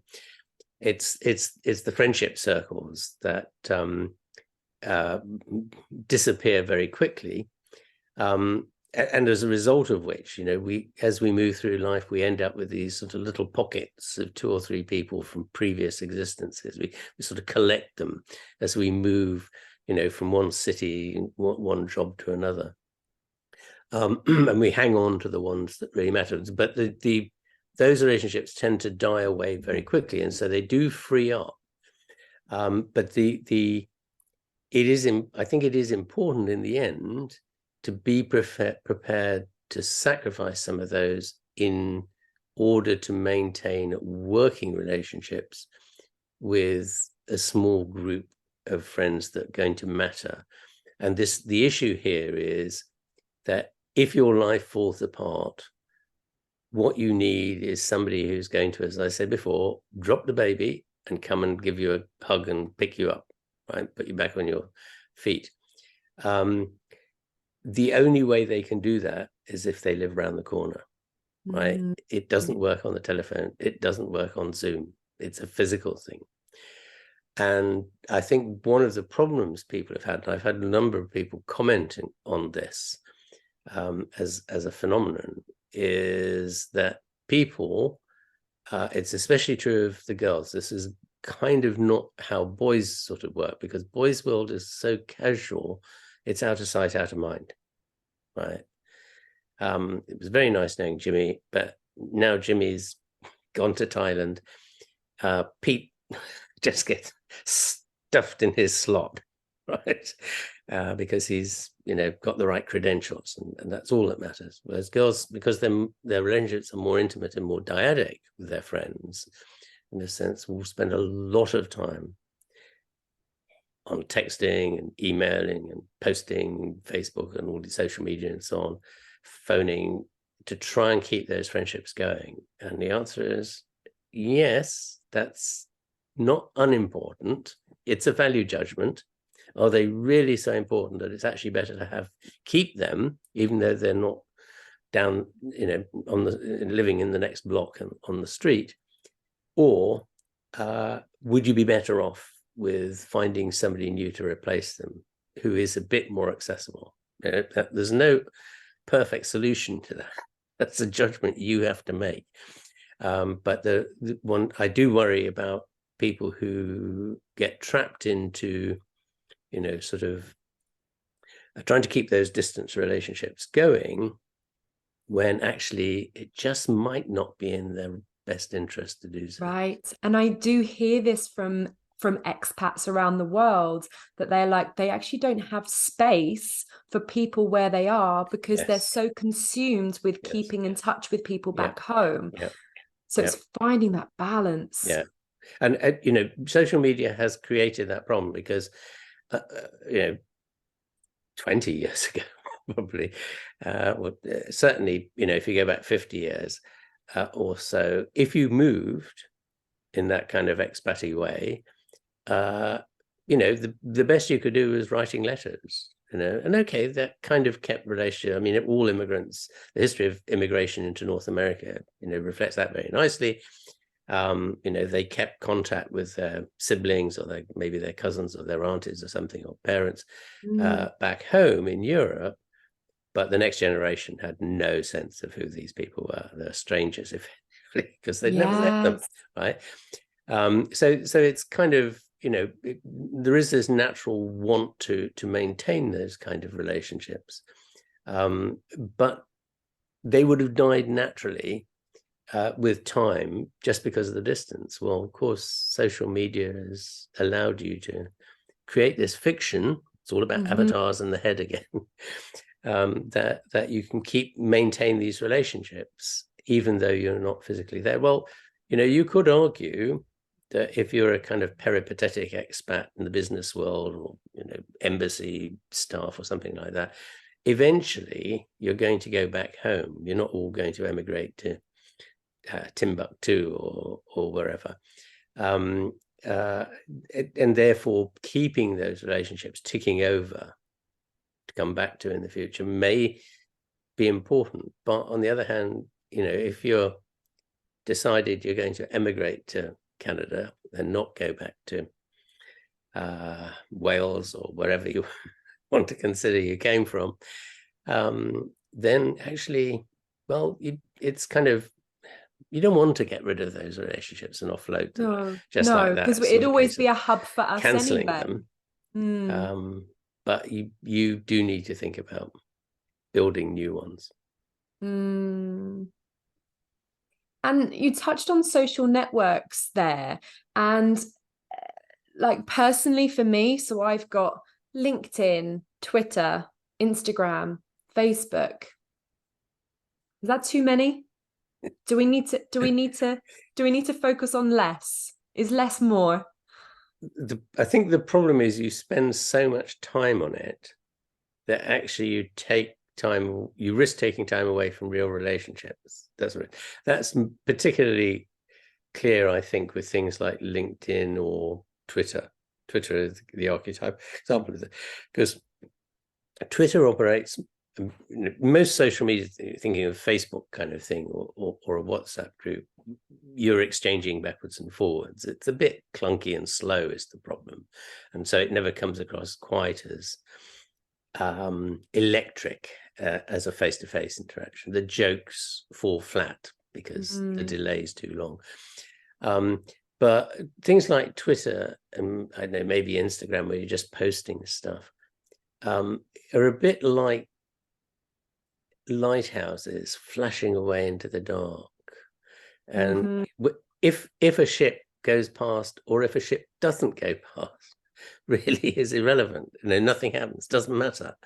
It's the friendship circles that disappear very quickly, and as a result of which, as we move through life, we end up with these sort of little pockets of 2 or 3 people from previous existences. We sort of collect them as we move, from one city, one job to another, and we hang on to the ones that really matter. But those relationships tend to die away very quickly, and so they do free up. But I think it is important in the end to be prepared to sacrifice some of those in order to maintain working relationships with a small group of friends that are going to matter. And the issue here is that if your life falls apart, what you need is somebody who's going to, as I said before, drop the baby and come and give you a hug and pick you up, right? Put you back on your feet. The only way they can do that is if they live around the corner, right? It doesn't work on the telephone. It doesn't work on Zoom. It's a physical thing. And I think one of the problems people have had, and I've had a number of people commenting on this as a phenomenon, is that people, it's especially true of the girls, this is kind of not how boys sort of work, because boys' world is so casual, it's out of sight, out of mind, right? It was very nice knowing Jimmy, but now Jimmy's gone to Thailand. Pete just gets stuffed in his slot, right? Because he's, got the right credentials, and that's all that matters. Whereas girls, because their relationships are more intimate and more dyadic with their friends, in a sense, will spend a lot of time on texting and emailing and posting, Facebook and all the social media and so on, phoning, to try and keep those friendships going? And the answer is yes, that's not unimportant. It's a value judgment. Are they really so important that it's actually better to keep them, even though they're not down, living in the next block and on the street? Or would you be better off with finding somebody new to replace them who is a bit more accessible? There's no perfect solution to that. That's a judgment you have to make. But the one I do worry about, people who get trapped into, sort of trying to keep those distance relationships going, when actually it just might not be in their best interest to do so. Right. And I do hear this from expats around the world, that they actually don't have space for people where they are, because they're so consumed with keeping in touch with people back home. So it's finding that balance. And social media has created that problem, because 20 years ago, probably, certainly, if you go back 50 years or so, if you moved in that kind of expaty way, the best you could do was writing letters, and okay, that kind of kept relationship. I mean, all immigrants, the history of immigration into North America, reflects that very nicely. They kept contact with their siblings, or maybe their cousins or their aunties or something, or parents back home in Europe. But the next generation had no sense of who these people were. They're strangers, because they'd never met them, right? So it's kind of, there is this natural want to maintain those kind of relationships, but they would have died naturally with time, just because of the distance. Well, of course, social media has allowed you to create this fiction. It's all about avatars in the head again. That you can maintain these relationships even though you're not physically there. Well, you could argue that if you're a kind of peripatetic expat in the business world, or embassy staff or something like that, eventually you're going to go back home. You're not all going to emigrate to Timbuktu or wherever, and therefore keeping those relationships ticking over to come back to in the future may be important. But on the other hand, if you're decided you're going to emigrate to Canada and not go back to Wales or wherever you want to consider you came from, then actually, well, it's kind of, you don't want to get rid of those relationships and offload them like that, because it'd always be a hub for us cancelling anyway. them. But you do need to think about building new ones. And you touched on social networks there, and like personally for me, so I've got LinkedIn, Twitter, Instagram, Facebook. Is that too many? Do we need to focus on less? Is less more? I think the problem is you spend so much time on it that actually you risk taking time away from real relationships. That's particularly clear, I think, with things like LinkedIn or Twitter. Twitter is the archetype example of it, because Twitter operates, most social media, thinking of Facebook kind of thing, or a WhatsApp group, you're exchanging backwards and forwards. It's a bit clunky and slow is the problem, and so it never comes across quite as electric as a face-to-face interaction. The jokes fall flat because the delay is too long. But things like Twitter and I don't know, maybe Instagram, where you're just posting stuff, are a bit like lighthouses flashing away into the dark. And if a ship goes past, or if a ship doesn't go past, really is irrelevant. Nothing happens, doesn't matter.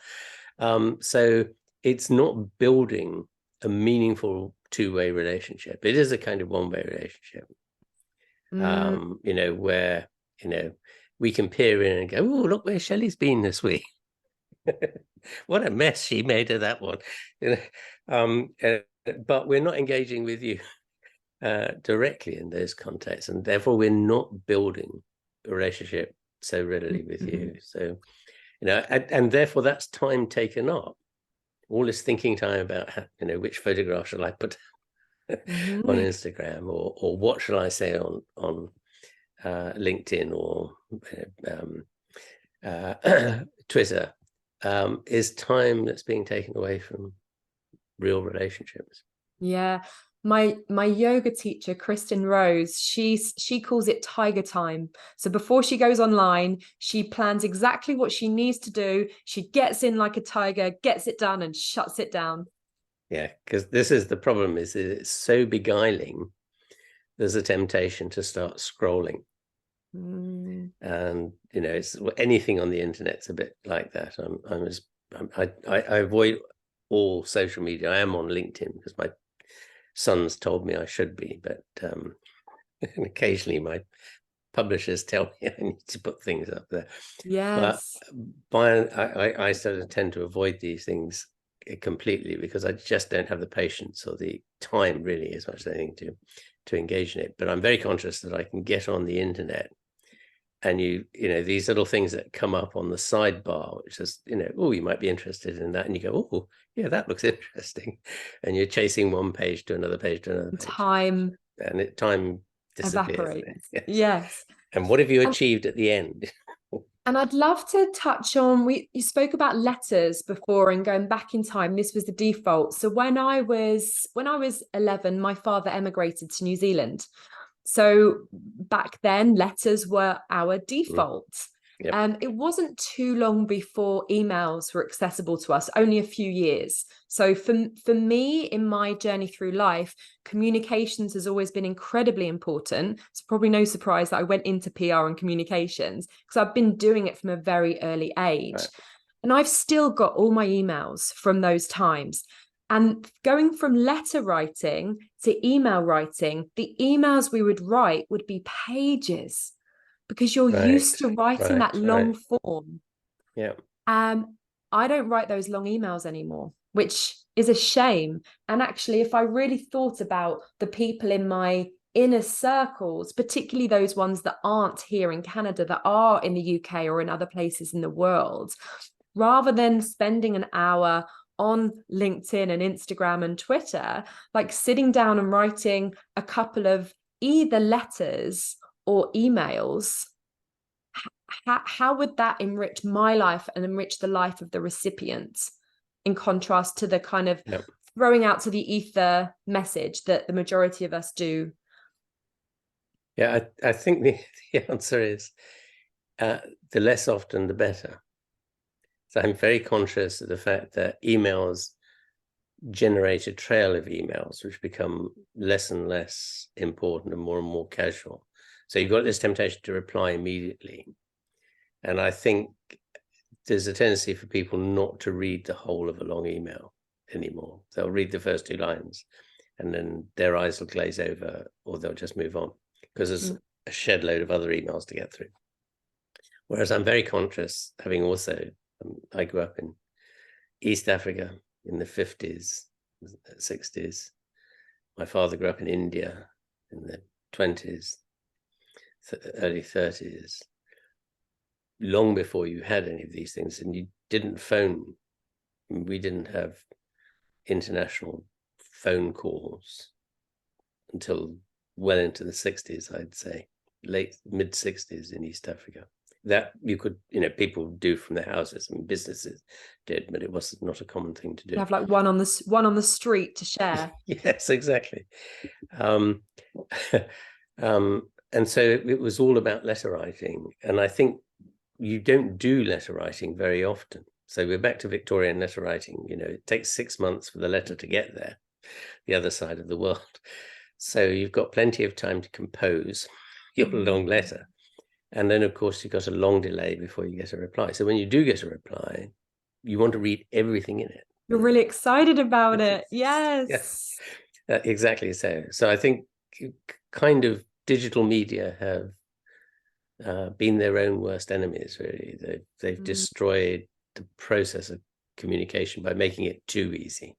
So it's not building a meaningful two-way relationship. It is a kind of one-way relationship. Where we can peer in and go, oh, look where Shelley's been this week. What a mess she made of that one. But we're not engaging with you directly in those contexts, and therefore we're not building a relationship so readily with you. So, and therefore that's time taken up. All this thinking time about which photograph shall I put on Instagram, or what shall I say on LinkedIn or Twitter, is time that's being taken away from real relationships. Yeah. My yoga teacher, Kristen Rose, she calls it tiger time. So before she goes online, she plans exactly what she needs to do. She gets in like a tiger, gets it done, and shuts it down. Yeah, because this is the problem, is that it's so beguiling. There's a temptation to start scrolling. And it's anything on the internet's a bit like that. I avoid all social media. I am on LinkedIn because my sons told me I should be, but occasionally my publishers tell me I need to put things up there. Yes. But I sort of tend to avoid these things completely because I just don't have the patience or the time, really, as much as anything, to engage in it. But I'm very conscious that I can get on the internet, and these little things that come up on the sidebar, which is, oh, you might be interested in that, and you go, oh, yeah, that looks interesting, and you're chasing one page to another page to another page. Time disappears. Evaporates. Yes. And what have you achieved at the end? And I'd love to touch on, you spoke about letters before and going back in time. This was the default. So when I was 11, my father emigrated to New Zealand. So back then, letters were our default. Yep. It wasn't too long before emails were accessible to us, only a few years. So for me, in my journey through life, communications has always been incredibly important. It's probably no surprise that I went into PR and communications because I've been doing it from a very early age. Right. And I've still got all my emails from those times. And going from letter writing to email writing, the emails we would write would be pages because you're used to writing that long form. Yeah. I don't write those long emails anymore, which is a shame. And actually, if I really thought about the people in my inner circles, particularly those ones that aren't here in Canada, that are in the UK or in other places in the world, rather than spending an hour on LinkedIn and Instagram and Twitter, like sitting down and writing a couple of either letters or emails, how would that enrich my life and enrich the life of the recipient, in contrast to the kind of throwing out to the ether message that the majority of us do? Yeah, I think the answer is the less often, the better. So I'm very conscious of the fact that emails generate a trail of emails, which become less and less important and more casual. So you've got this temptation to reply immediately. And I think there's a tendency for people not to read the whole of a long email anymore. They'll read the first 2 lines and then their eyes will glaze over, or they'll just move on because there's a shed load of other emails to get through. Whereas I'm very conscious, having also, I grew up in East Africa in the 50s, 60s. My father grew up in India in the 20s, early 30s. Long before you had any of these things, and you didn't phone. We didn't have international phone calls until well into the 60s, I'd say, mid 60s in East Africa. That you could, people do from their houses, and businesses did, but it was not a common thing to do. You have like one on the street to share. Yes, exactly. And so it was all about letter writing, and I think you don't do letter writing very often. So we're back to Victorian letter writing. It takes 6 months for the letter to get there, the other side of the world. So you've got plenty of time to compose your long letter. And then, of course, you've got a long delay before you get a reply. So when you do get a reply, you want to read everything in it. You're really excited about it. Yes. Yes, exactly. So I think kind of digital media have been their own worst enemies, really. They've destroyed the process of communication by making it too easy.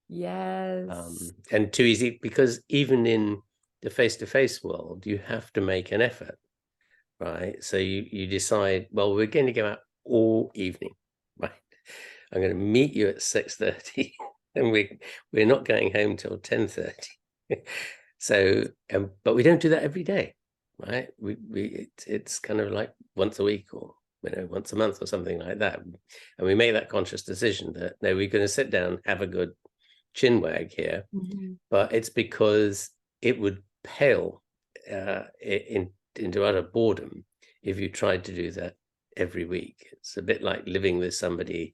Yes. And too easy because even in the face-to-face world, you have to make an effort, right? So you decide, well, we're going to go out all evening, right? I'm going to meet you at 6:30 and we're not going home till 10:30. So, but we don't do that every day, right? It's kind of like once a week or once a month or something like that. And we make that conscious decision that no, we're going to sit down, have a good chin wag here, but it's because it would pale into utter boredom if you tried to do that every week. It's a bit like living with somebody,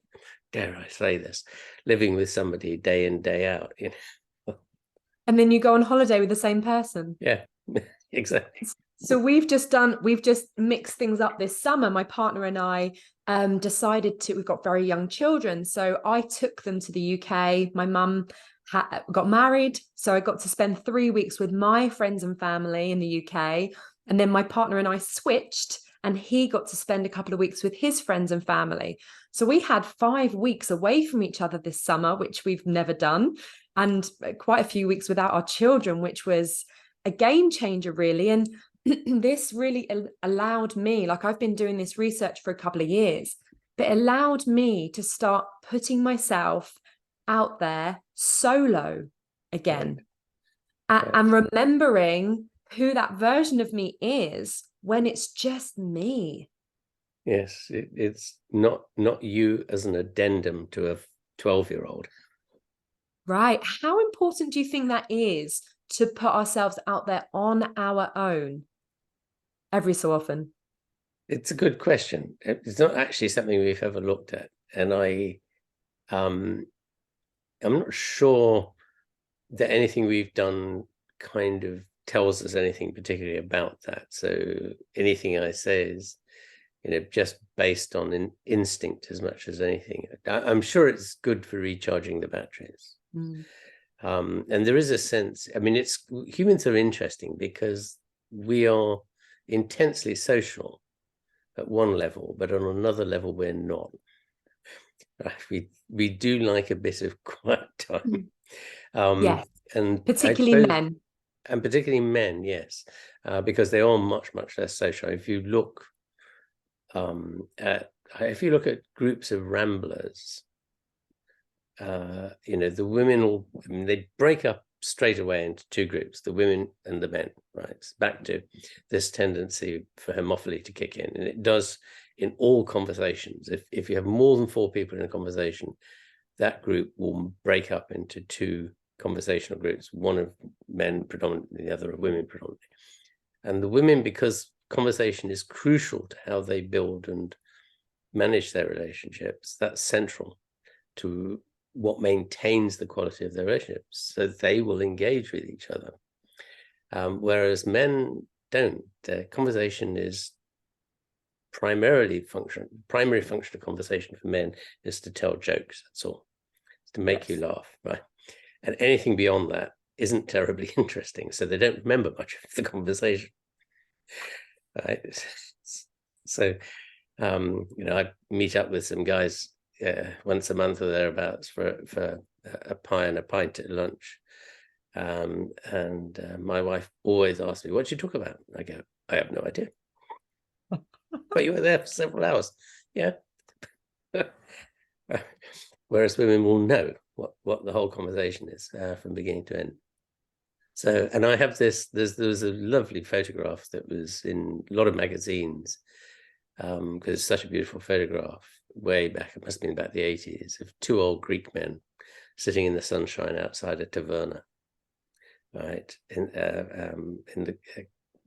dare I say this, living with somebody day in, day out, And then you go on holiday with the same person. Yeah, exactly. So we've just mixed things up this summer. My partner and I decided we've got very young children. So I took them to the UK. My mum got married. So I got to spend 3 weeks with my friends and family in the UK. And then my partner and I switched, and he got to spend a couple of weeks with his friends and family. So we had 5 weeks away from each other this summer, which we've never done, and quite a few weeks without our children, which was a game changer, really. And this really allowed me, like I've been doing this research for a couple of years, but it allowed me to start putting myself out there solo again, and remembering who that version of me is when it's just me. Yes, it's not you as an addendum to a 12-year-old. Right. How important do you think that is to put ourselves out there on our own every so often? It's a good question. It's not actually something we've ever looked at, and I'm not sure that anything we've done kind of tells us anything particularly about that. So anything I say is, just based on instinct as much as anything. I'm sure it's good for recharging the batteries. And there is a sense, humans are interesting because we are intensely social at one level, but on another level, we're not. We do like a bit of quiet time. Yes, and particularly men. And particularly men, yes, because they are much, much less social. If you look at groups of ramblers, the women they break up straight away into two groups, the women and the men, right? It's back to this tendency for homophily to kick in, and it does in all conversations. If you have more than 4 people in a conversation, that group will break up into 2 conversational groups, one of men predominantly, the other of women predominantly. And the women, because conversation is crucial to how they build and manage their relationships, that's central to what maintains the quality of their relationships. So they will engage with each other. Whereas men don't. Conversation is primary function of conversation for men is to tell jokes. That's all. It's to make you laugh, right? And anything beyond that isn't terribly interesting. So they don't remember much of the conversation, right? So, I meet up with some guys once a month or thereabouts for a pie and a pint at lunch. And my wife always asks me, what do you talk about? I go, I have no idea. But you were there for several hours. Yeah. Whereas women will know what the whole conversation is from beginning to end. So, and I have there was a lovely photograph that was in a lot of magazines, because it's such a beautiful photograph, way back, it must have been about the 80s, of 2 old Greek men sitting in the sunshine outside a taverna, right, in the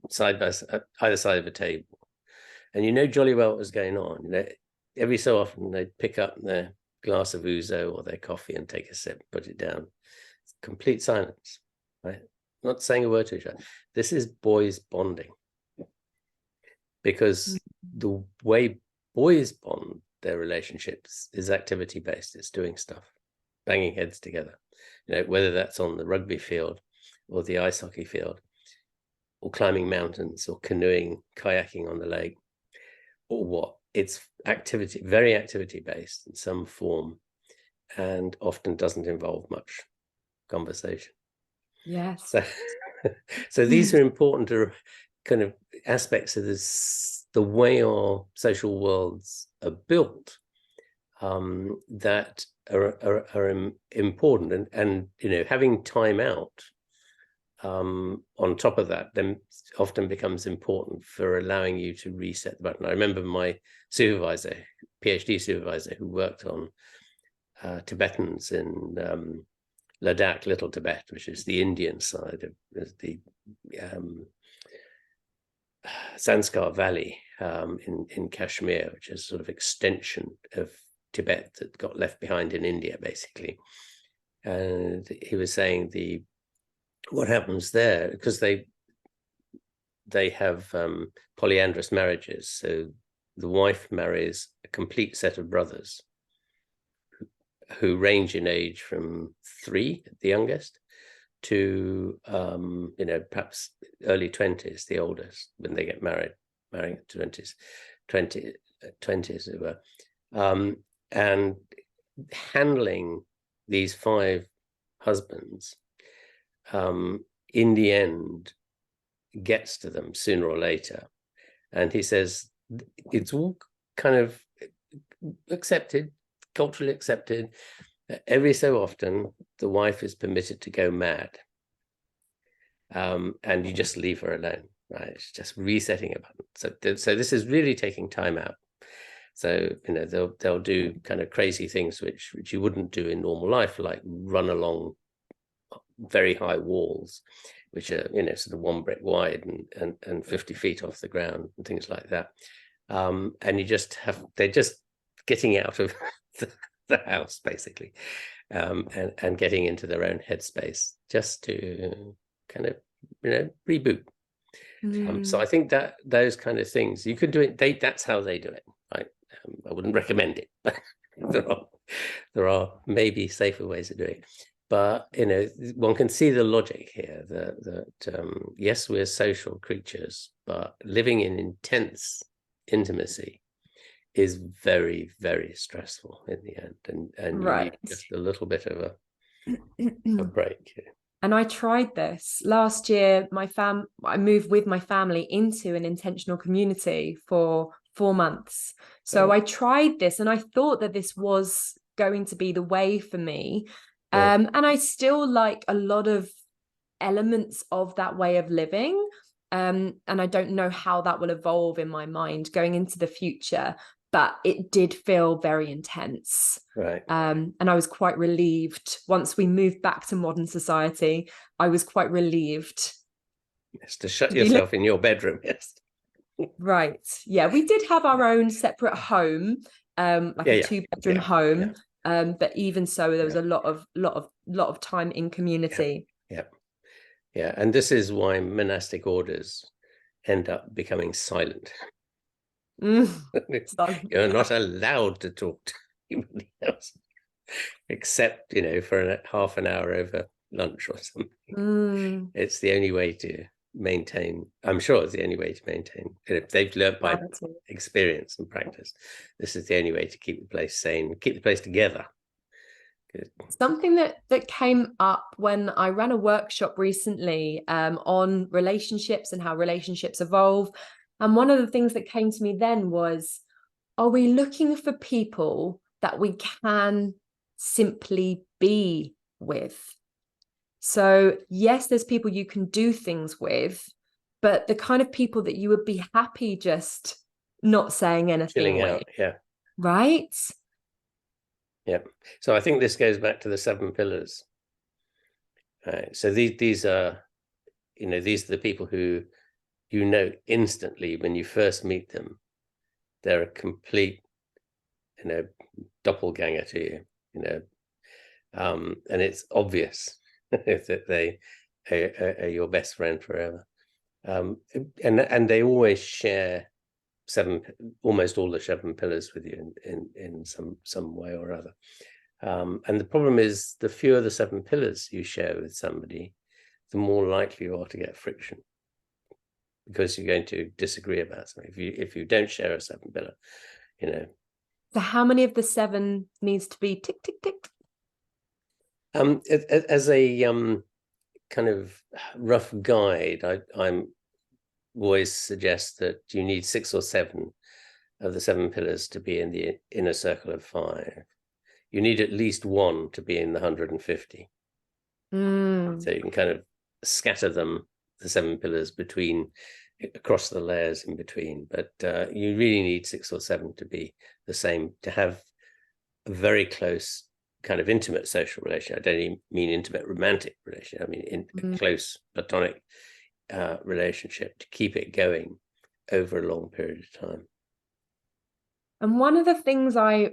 side by side, either side of a table. And jolly well what was going on. Every so often they'd pick up their glass of ouzo or their coffee and take a sip, put it down. It's complete silence, right? Not saying a word to each other. This is boys bonding, because the way boys bond their relationships is activity based. It's doing stuff, banging heads together, whether that's on the rugby field or the ice hockey field. or climbing mountains, or canoeing, kayaking on the lake, or what. It's activity, very activity based in some form, and often doesn't involve much conversation. Yes. So, so these are important to kind of aspects of this, the way our social worlds are built, that are important, and having time out on top of that then often becomes important for allowing you to reset the button. I remember my supervisor, PhD supervisor, who worked on Tibetans in Ladakh, Little Tibet, which is the Indian side of the Zanskar Valley in Kashmir, which is sort of extension of Tibet that got left behind in India, basically. And he was saying what happens there, because they have polyandrous marriages. So the wife marries a complete set of brothers who range in age from 3 at the youngest to perhaps early 20s, the oldest, when they get marrying 20s as it were. And handling these 5 husbands in the end gets to them sooner or later. And he says it's all kind of accepted, culturally accepted. Every so often the wife is permitted to go mad, and you just leave her alone, right? It's just resetting a button. So this is really taking time out. So they'll do kind of crazy things which you wouldn't do in normal life, like run along very high walls, which are sort of 1 brick wide and 50 feet off the ground and things like that. And they're just getting out of the house, basically, and getting into their own headspace, just to kind of reboot. So I think that those kind of things you could do it. That's how they do it, right? I wouldn't recommend it, but there are maybe safer ways of doing it. But one can see the logic here that yes, we're social creatures, but living in intense intimacy is very, very stressful in the end, and you need just a little bit of a break. And I tried this last year. I moved with my family into an intentional community for 4 months. So I tried this, and I thought that this was going to be the way for me. And I still like a lot of elements of that way of living. And I don't know how that will evolve in my mind going into the future, but it did feel very intense. Right. And I was quite relieved once we moved back to modern society. I was quite relieved. Yes, to shut yourself in your bedroom. Yes. Right. Yeah, we did have our own separate home, like a 2-bedroom home. But even so, there was a lot of time in community. Yeah. And this is why monastic orders end up becoming silent. You're not allowed to talk to anybody else, except for half an hour over lunch or something. It's the only way to maintain. I'm sure it's the only way to maintain. If they've learned by experience and practice, this is the only way to keep the place sane, keep the place together. Good. Something that came up when I ran a workshop recently on relationships and how relationships evolve. And one of the things that came to me then was, are we looking for people that we can simply be with? So yes, there's people you can do things with, but the kind of people that you would be happy just not saying anything with. Yeah. Right? Yeah. So I think this goes back to the 7 pillars. Right. So these are, these are the people who instantly when you first meet them, they're a complete, doppelganger to you, and it's obvious that they are your best friend forever. And they always share almost all the 7 pillars with you in some way or other. And the problem is, the fewer the 7 pillars you share with somebody, the more likely you are to get friction. because you're going to disagree about something. If you don't share a 7 pillar, you know. So how many of the 7 needs to be tick, tick, tick? As a kind of rough guide, I'm always suggest that you need 6 or 7 of the 7 pillars to be in the inner circle of 5. You need at least 1 to be in the 150. So you can kind of scatter them, the 7 pillars, across the layers in between. But you really need 6 or 7 to be the same, to have a very close kind of intimate social relation. I don't even mean intimate romantic relation. I mean a close platonic relationship, to keep it going over a long period of time. And one of the things I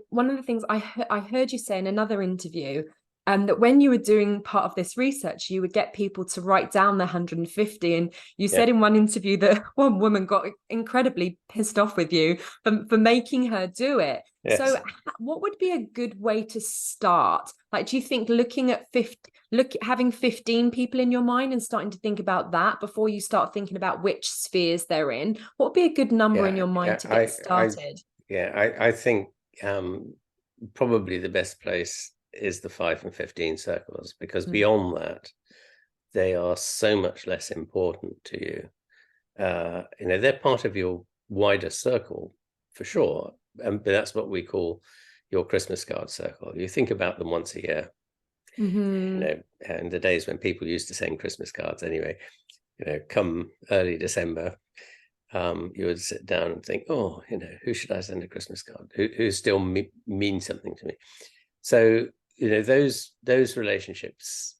heard you say in another interview, that when you were doing part of this research, you would get people to write down their 150. And you said in one interview that one woman got incredibly pissed off with you for making her do it. Yes. So what would be a good way to start? Like, do you think having 15 people in your mind and starting to think about that before you start thinking about which spheres they're in? What would be a good number in your mind to get started? I think probably the best place is the 5 and 15 circles, because beyond that, they are so much less important to you. They're part of your wider circle for sure, but that's what we call your Christmas card circle. You think about them once a year. And the days when people used to send Christmas cards anyway, come early December, you would sit down and think, oh, who should I send a Christmas card? Who still means something to me? So, those relationships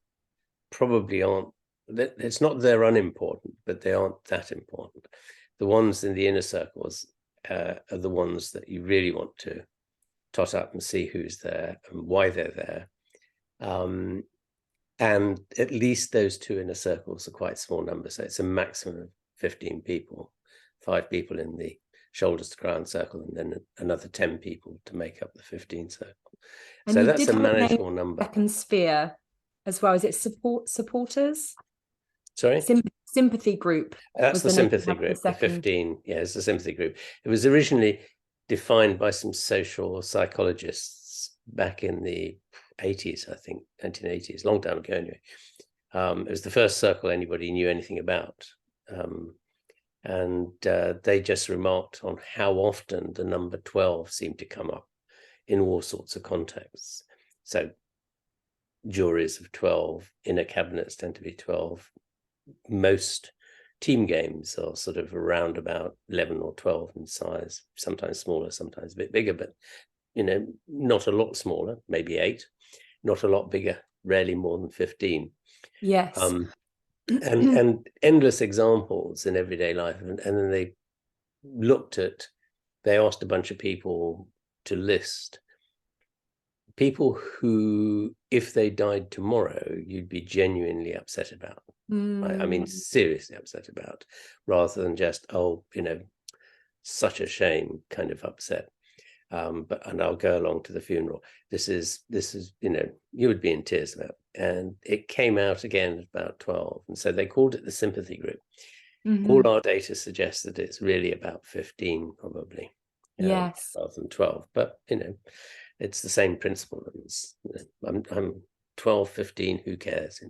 probably aren't, it's not they're unimportant, but they aren't that important. The ones in the inner circles are the ones that you really want to tot up and see who's there and why they're there. And at least those 2 inner circles are quite small numbers. So it's a maximum of 15 people, 5 people in the shoulders to ground circle, and then another 10 people to make up the 15 circle. And so that's a manageable number. Second sphere as well. Is it supporters? Sorry? Sympathy group. That's the sympathy group, the 15. Yeah, it's the sympathy group. It was originally defined by some social psychologists back in the 80s, I think, 1980s, long time ago anyway. It was the first circle anybody knew anything about. And they just remarked on how often the number 12 seemed to come up in all sorts of contexts. So juries of 12, inner cabinets tend to be 12. Most team games are sort of around about 11 or 12 in size, sometimes smaller, sometimes a bit bigger, but not a lot smaller, maybe 8, not a lot bigger, rarely more than 15. Yes. And endless examples in everyday life. And then they asked a bunch of people to list people who, if they died tomorrow, you'd be genuinely upset about. I mean, seriously upset about, rather than just, such a shame kind of upset. And I'll go along to the funeral. This is, you would be in tears about. And it came out again at about 12. And so they called it the sympathy group. All our data suggests that it's really about 15, probably. Yes. Rather than 12. But, it's the same principle. I'm 12, 15, who cares?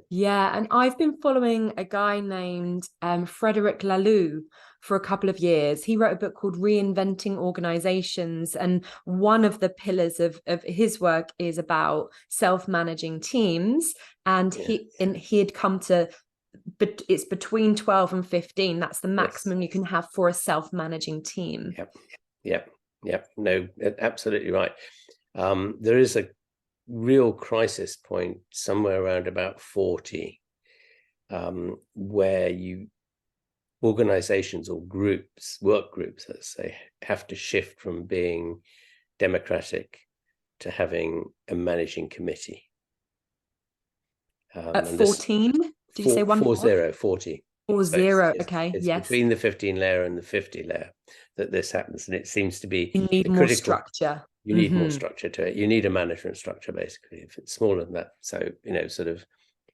Yeah, and I've been following a guy named Frederick Laloux for a couple of years. He wrote a book called Reinventing Organizations, and one of the pillars of his work is about self-managing teams. And he had come to, but it's between 12 and 15. That's the maximum you can have for a self-managing team. Yep. No, absolutely right. There is a real crisis point somewhere around about 40, where organizations or groups, work groups, let's say, have to shift from being democratic to having a managing committee. At 14? Did you say 40? 40, okay, it's yes. Between the 15 layer and the 50 layer that this happens, and it seems to be you need more structure. You need more structure to it. You need a management structure, basically, if it's smaller than that. So, sort of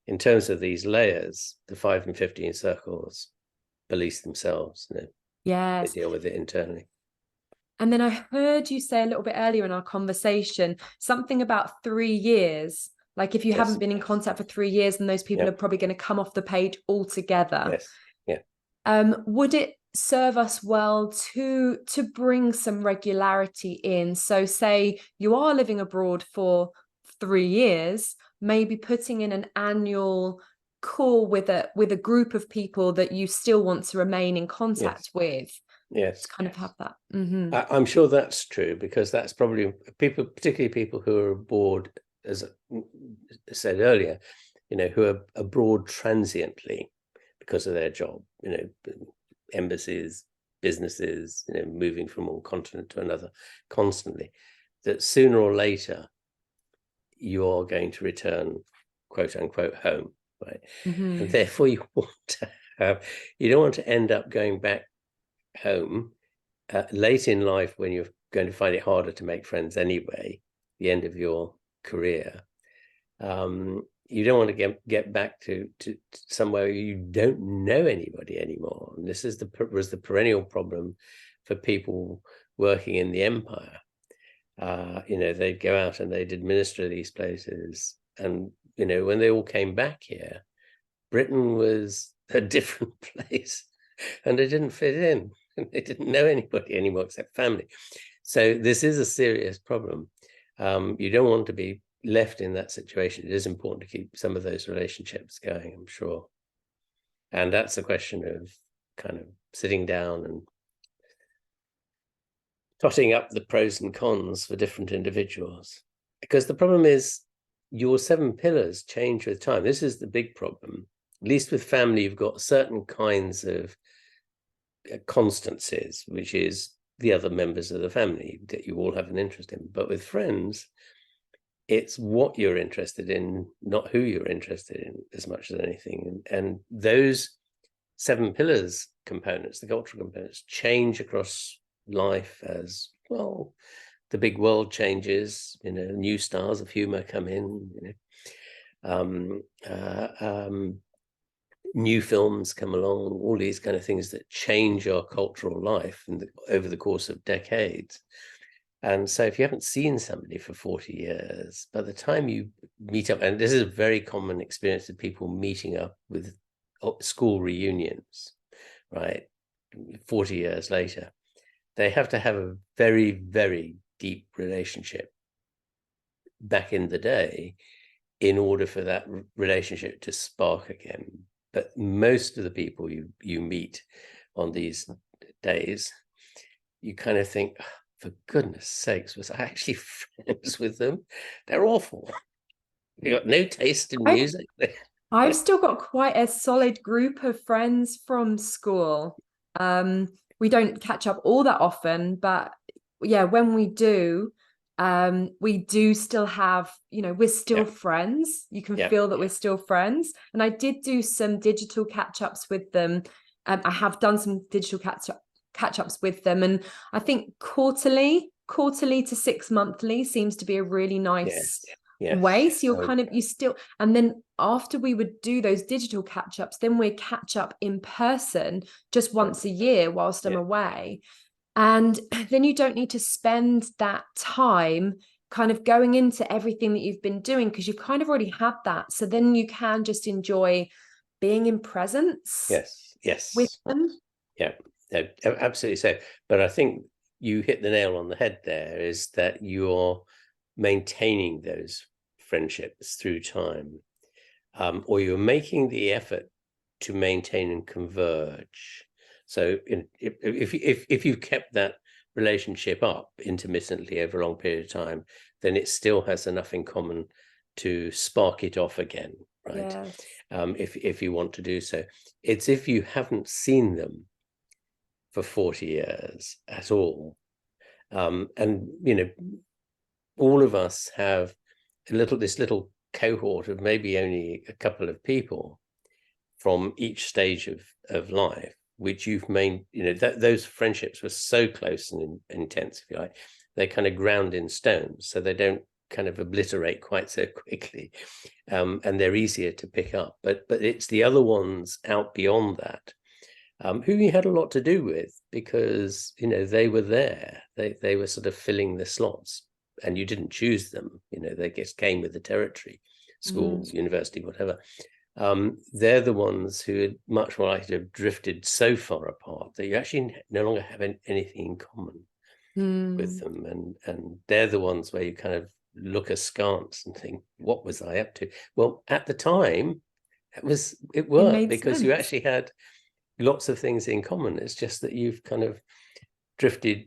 in terms of these layers, the 5 and 15 circles police themselves. They Yes. deal with it internally. And then I heard you say a little bit earlier in our conversation something about 3 years. Like if you Yes. haven't been in contact for 3 years, then those people are probably going to come off the page altogether. Yes. Yeah. Would it serve us well to bring some regularity in? So say you are living abroad for 3 years, maybe putting in an annual call with a group of people that you still want to remain in contact with. Yes. To kind of have that. I'm sure that's true, because that's probably people, particularly people who are abroad, as I said earlier, who are abroad transiently because of their job, embassies, businesses, moving from one continent to another constantly, that sooner or later you're going to return, quote unquote, home, right? And therefore you don't want to end up going back home late in life, when you're going to find it harder to make friends anyway, the end of your career. You don't want to get back to somewhere you don't know anybody anymore. And this was the perennial problem for people working in the empire. They'd go out and they'd administer these places, and when they all came back here, Britain was a different place, and they didn't fit in. They didn't know anybody anymore except family. So this is a serious problem. You don't want to be left in that situation. It is important to keep some of those relationships going, I'm sure. And that's a question of kind of sitting down and totting up the pros and cons for different individuals. Because the problem is your 7 pillars change with time. This is the big problem. At least with family, you've got certain kinds of constancies, which is the other members of the family that you all have an interest in. But with friends, it's what you're interested in, not who you're interested in, as much as anything. And those 7 pillars components, the cultural components, change across life as well. The big world changes, new styles of humor come in, new films come along, all these kind of things that change our cultural life over the course of decades. And so if you haven't seen somebody for 40 years, by the time you meet up, and this is a very common experience of people meeting up with school reunions, right? 40 years later, they have to have a very, very deep relationship back in the day in order for that relationship to spark again. But most of the people you meet on these days, you kind of think, oh, for goodness sakes, was I actually friends with them? They're awful. They got no taste in music. I've still got quite a solid group of friends from school. We don't catch up all that often, but yeah, when we do still have, we're still friends. You can feel that we're still friends. And I did do some digital catch-ups with them. I have done some digital catch-ups with them, and I think quarterly to 6 monthly seems to be a really nice way. So you're still, and then after we would do those digital catch-ups, then we catch up in person just once a year whilst I'm away. And then you don't need to spend that time kind of going into everything that you've been doing, because you've kind of already had that. So then you can just enjoy being in presence with them. Yeah, absolutely so. But I think you hit the nail on the head there, is that you're maintaining those friendships through time, or you're making the effort to maintain and converge. So if you've kept that relationship up intermittently over a long period of time, then it still has enough in common to spark it off again, right? Yes. If you want to do so. It's if you haven't seen them for 40 years at all. And, all of us have this little cohort of maybe only a couple of people from each stage of life, which you've made, those friendships were so close and intense, if you like, they kind of ground in stone, so they don't kind of obliterate quite so quickly, and they're easier to pick up. But it's the other ones out beyond that who you had a lot to do with, because they were there. They were sort of filling the slots, and you didn't choose them. They just came with the territory, school, university, whatever. They're the ones who are much more likely to have drifted so far apart that you actually no longer have anything in common with them, and they're the ones where you kind of look askance and think, what was I up to? Well, at the time, it worked because you actually had lots of things in common. It's just that you've kind of drifted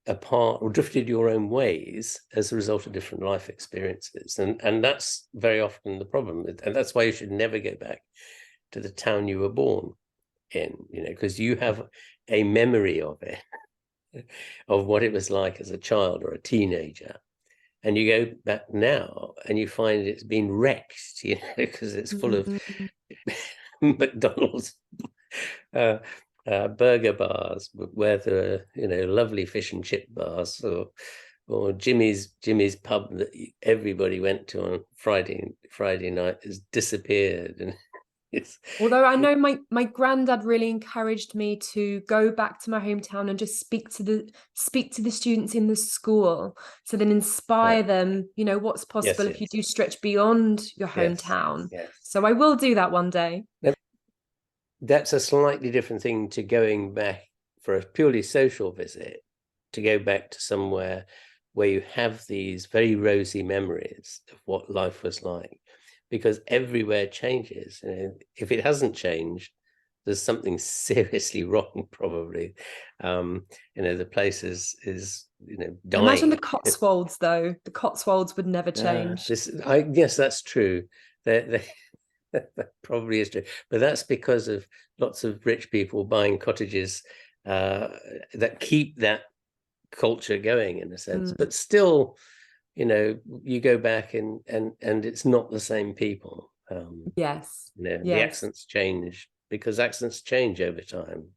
apart or drifted your own ways as a result of different life experiences, and that's very often the problem. And that's why you should never go back to the town you were born in, because you have a memory of it, of what it was like as a child or a teenager, and you go back now and you find it's been wrecked, because it's full of McDonald's burger bars, where there are lovely fish and chip bars, or Jimmy's pub that everybody went to on Friday night has disappeared. And although I know my granddad really encouraged me to go back to my hometown and just speak to the students in the school, to then inspire them, what's possible if you do stretch beyond your hometown. So I will do that one day. That's a slightly different thing to going back for a purely social visit, to go back to somewhere where you have these very rosy memories of what life was like, because everywhere changes. If it hasn't changed, there's something seriously wrong, probably. The place is dying. Imagine the Cotswolds, though. The Cotswolds would never change. Yes, that's true. That probably is true, but that's because of lots of rich people buying cottages that keep that culture going, in a sense. But still, you go back and it's not the same people. Yes. The accents change, because accents change over time.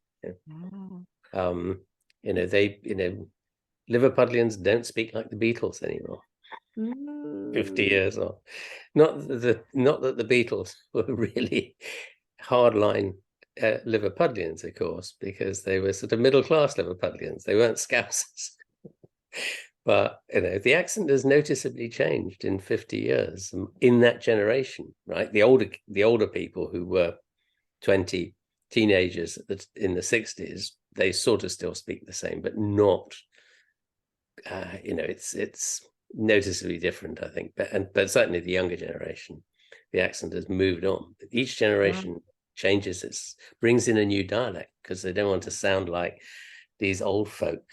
Liverpudlians don't speak like the Beatles anymore. 50 years on. Not that the Beatles were really hardline Liverpudlians, of course, because they were sort of middle-class Liverpudlians. They weren't Scousers. But the accent has noticeably changed in 50 years in that generation, right? The older people who were 20 teenagers in the 60s, they sort of still speak the same, but not. It's noticeably different, I think. But certainly the younger generation, the accent has moved on. Each generation changes, brings in a new dialect, because they don't want to sound like these old folk.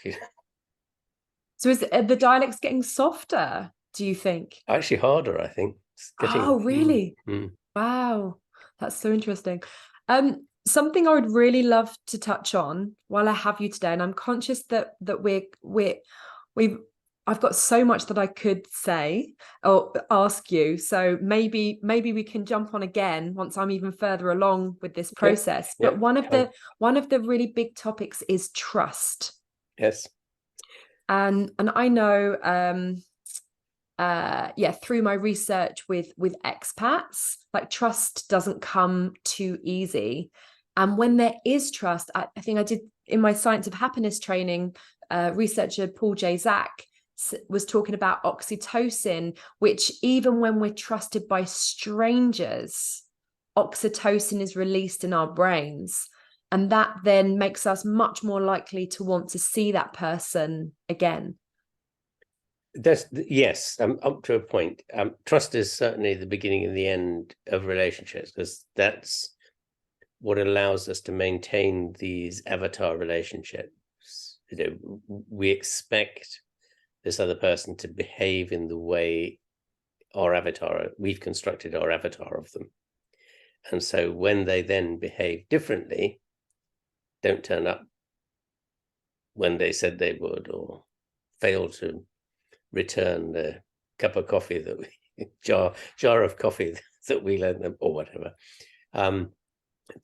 So is the dialects getting softer, do you think? Actually harder, I think. Oh, really? Wow, that's so interesting. Something I would really love to touch on while I have you today, and I'm conscious that I've got so much that I could say or ask you. So maybe we can jump on again once I'm even further along with this process. But one of the really big topics is trust. Yes. And I know through my research with expats, like, trust doesn't come too easy. And when there is trust, I think I did in my Science of Happiness training, researcher Paul J. Zak was talking about oxytocin, which even when we're trusted by strangers, oxytocin is released in our brains. And that then makes us much more likely to want to see that person again. Yes, up to a point. Trust is certainly the beginning and the end of relationships, because that's what allows us to maintain these avatar relationships. We expect this other person to behave in the way we've constructed our avatar of them. And so when they then behave differently, don't turn up when they said they would, or fail to return the cup of coffee jar of coffee that we lent them, or whatever.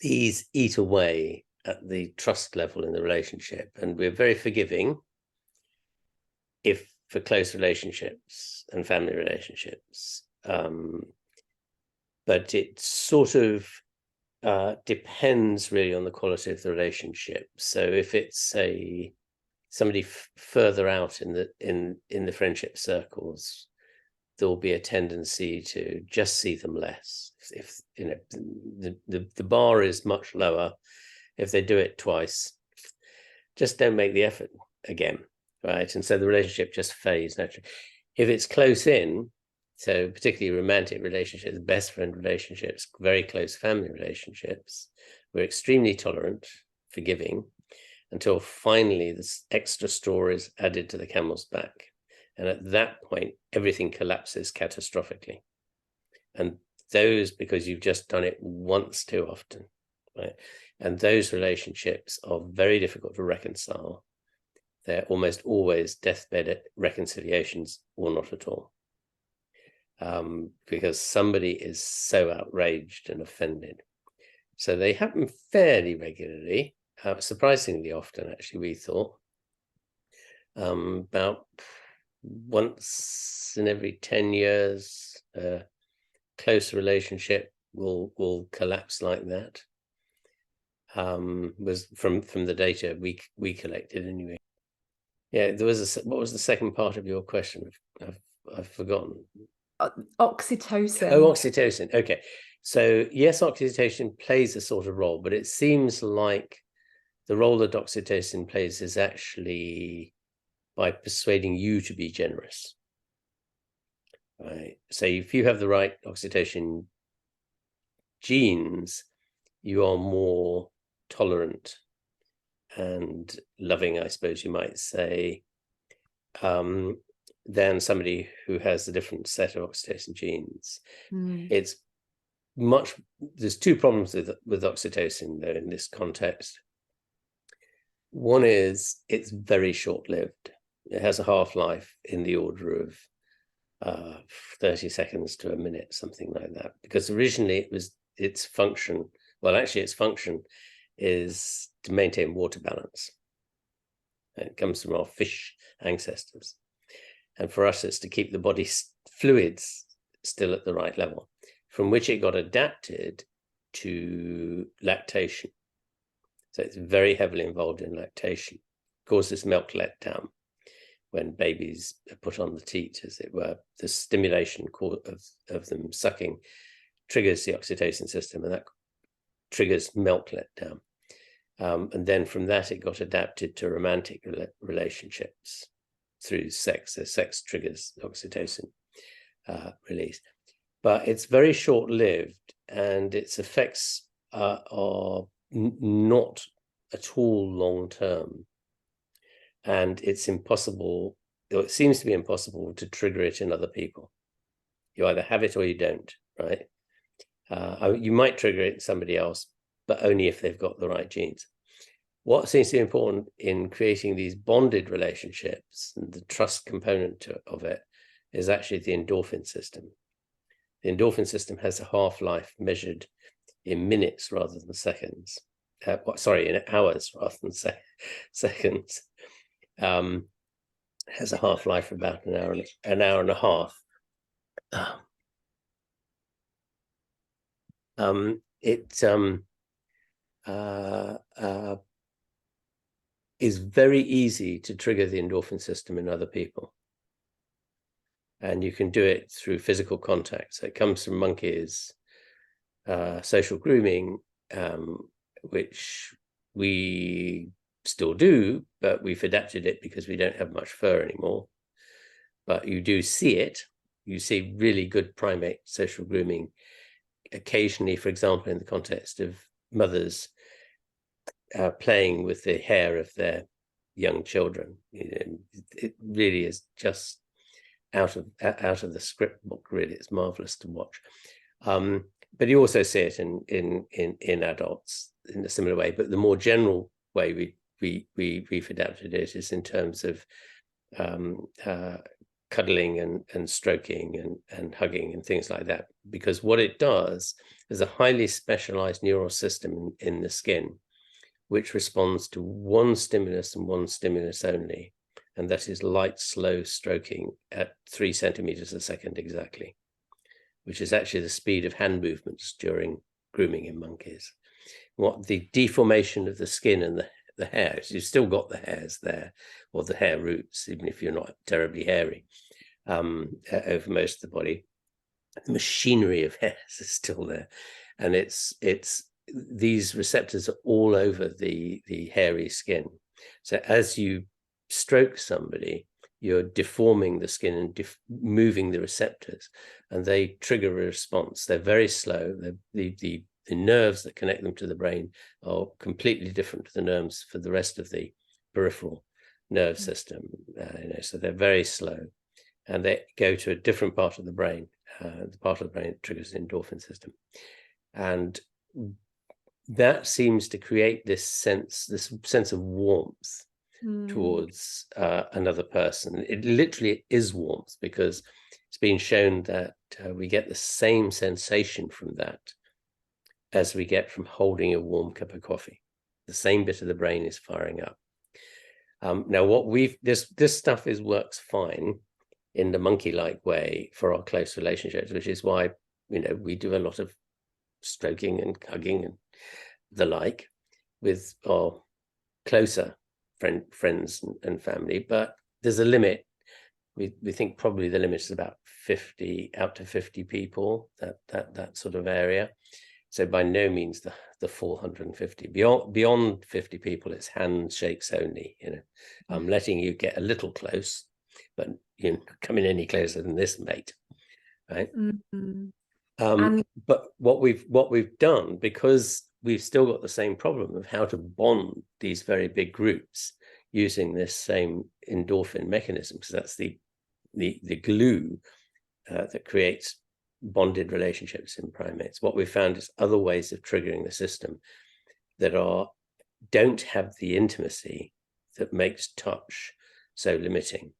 These eat away at the trust level in the relationship, and we're very forgiving for close relationships and family relationships. But it sort of depends really on the quality of the relationship. So if it's somebody further out in the friendship circles, there will be a tendency to just see them less. If you know the bar is much lower, if they do it twice, just don't make the effort again, right? And so the relationship just fades naturally. If it's close in, so particularly romantic relationships, best friend relationships, very close family relationships, we're extremely tolerant, forgiving, until finally this extra straw is added to the camel's back. And at that point, everything collapses catastrophically. And those, because you've just done it once too often, right? And those relationships are very difficult to reconcile. They're almost always deathbed reconciliations or not at all. Because somebody is so outraged and offended. So they happen fairly regularly, surprisingly often, actually, we thought. About once in every 10 years, a close relationship will collapse like that. Was from the data we collected anyway. Yeah, there was what was the second part of your question? I've forgotten. Oxytocin. Oh, oxytocin. Okay. So yes, oxytocin plays a sort of role, but it seems like the role that oxytocin plays is actually by persuading you to be generous. Right. So if you have the right oxytocin genes, you are more tolerant and loving, I suppose you might say, than somebody who has a different set of oxytocin genes. It's there's two problems with oxytocin though in this context. One is it's very short-lived. It has a half-life in the order of 30 seconds to a minute, something like that, because originally its function is to maintain water balance. And it comes from our fish ancestors, and for us it's to keep the body's fluids still at the right level, from which it got adapted to lactation. So it's very heavily involved in lactation, causes milk letdown when babies are put on the teat, as it were. The stimulation of them sucking triggers the oxytocin system, and that triggers milk letdown. And then from that, it got adapted to romantic relationships through sex. So sex triggers oxytocin release. But it's very short-lived, and its effects are not at all long-term. And it's impossible, or it seems to be impossible, to trigger it in other people. You either have it or you don't, right? You might trigger it in somebody else, but only if they've got the right genes. What seems to be important in creating these bonded relationships, and the trust component of it, is actually the endorphin system. The endorphin system has a half-life measured in minutes rather than seconds. In hours rather than seconds. Has a half-life of about an hour and a half. It is very easy to trigger the endorphin system in other people. And you can do it through physical contact. So it comes from monkeys, social grooming, which we still do, but we've adapted it because we don't have much fur anymore. But you do see it. You see really good primate social grooming occasionally, for example, in the context of mothers playing with the hair of their young children. It really is just out of the script book. Really, it's marvelous to watch. But you also see it in adults in a similar way. But the more general way we've adapted it is in terms of cuddling and stroking and hugging and things like that. Because what it does is a highly specialized neural system in the skin, which responds to one stimulus and one stimulus only, and that is light, slow stroking at 3 centimeters a second exactly, which is actually the speed of hand movements during grooming in monkeys. What the deformation of the skin and the hairs, you've still got the hairs there, or the hair roots, even if you're not terribly hairy, over most of the body. The machinery of hairs is still there, and it's these receptors are all over the hairy skin. So as you stroke somebody, you're deforming the skin and moving the receptors, and they trigger a response. They're very slow. The nerves that connect them to the brain are completely different to the nerves for the rest of the peripheral nerve system. So they're very slow, and they go to a different part of the brain, the part of the brain that triggers the endorphin system. And that seems to create this sense of warmth towards another person. It literally is warmth, because it's been shown that we get the same sensation from that as we get from holding a warm cup of coffee. The same bit of the brain is firing up. Now, this stuff works fine in the monkey-like way for our close relationships, which is why we do a lot of stroking and hugging and the like with our closer friends and family. But there's a limit. We think probably the limit is about 50, out to 50 people, that sort of area. So by no means the 450. Beyond 50 people, it's handshakes only. I'm letting you get a little close, but coming any closer than this, mate. Right. But what we've done, because we've still got the same problem of how to bond these very big groups using this same endorphin mechanism, because that's the glue that creates bonded relationships in primates. What we've found is other ways of triggering the system that don't have the intimacy that makes touch so limiting.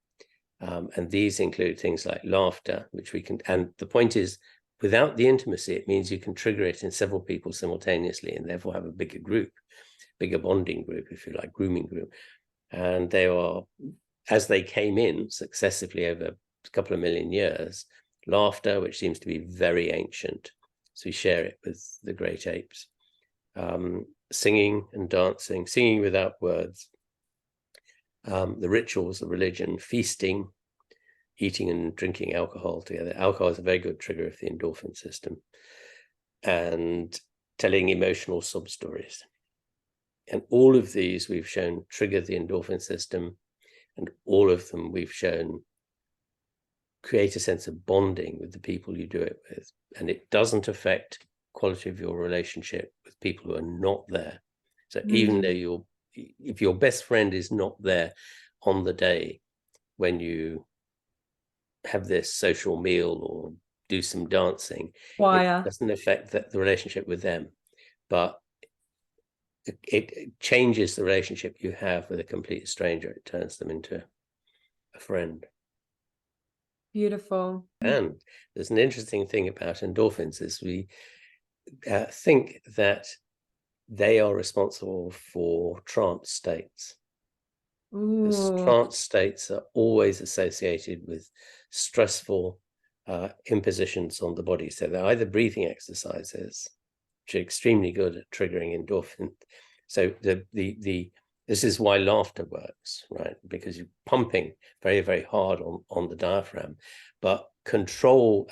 And these include things like laughter, which we can, and the point is, without the intimacy, it means you can trigger it in several people simultaneously, and therefore have a bigger group, bigger bonding group, if you like, grooming group. And they are, as they came in successively over a couple of million years, laughter, which seems to be very ancient, so we share it with the great apes. Singing and dancing, singing without words, the rituals of religion, feasting, eating and drinking alcohol together. Alcohol is a very good trigger of the endorphin system, and telling emotional sub stories. And all of these we've shown trigger the endorphin system, and all of them we've shown create a sense of bonding with the people you do it with. And it doesn't affect quality of your relationship with people who are not there. So even though if your best friend is not there on the day when you have this social meal or do some dancing, it doesn't affect the relationship with them, but it changes the relationship you have with a complete stranger. It turns them into a friend. Beautiful. And there's an interesting thing about endorphins is we think that they are responsible for trance states. Because trance states are always associated with stressful impositions on the body. So they're either breathing exercises, which are extremely good at triggering endorphin. So this is why laughter works, right? Because you're pumping very, very hard on the diaphragm, but controlled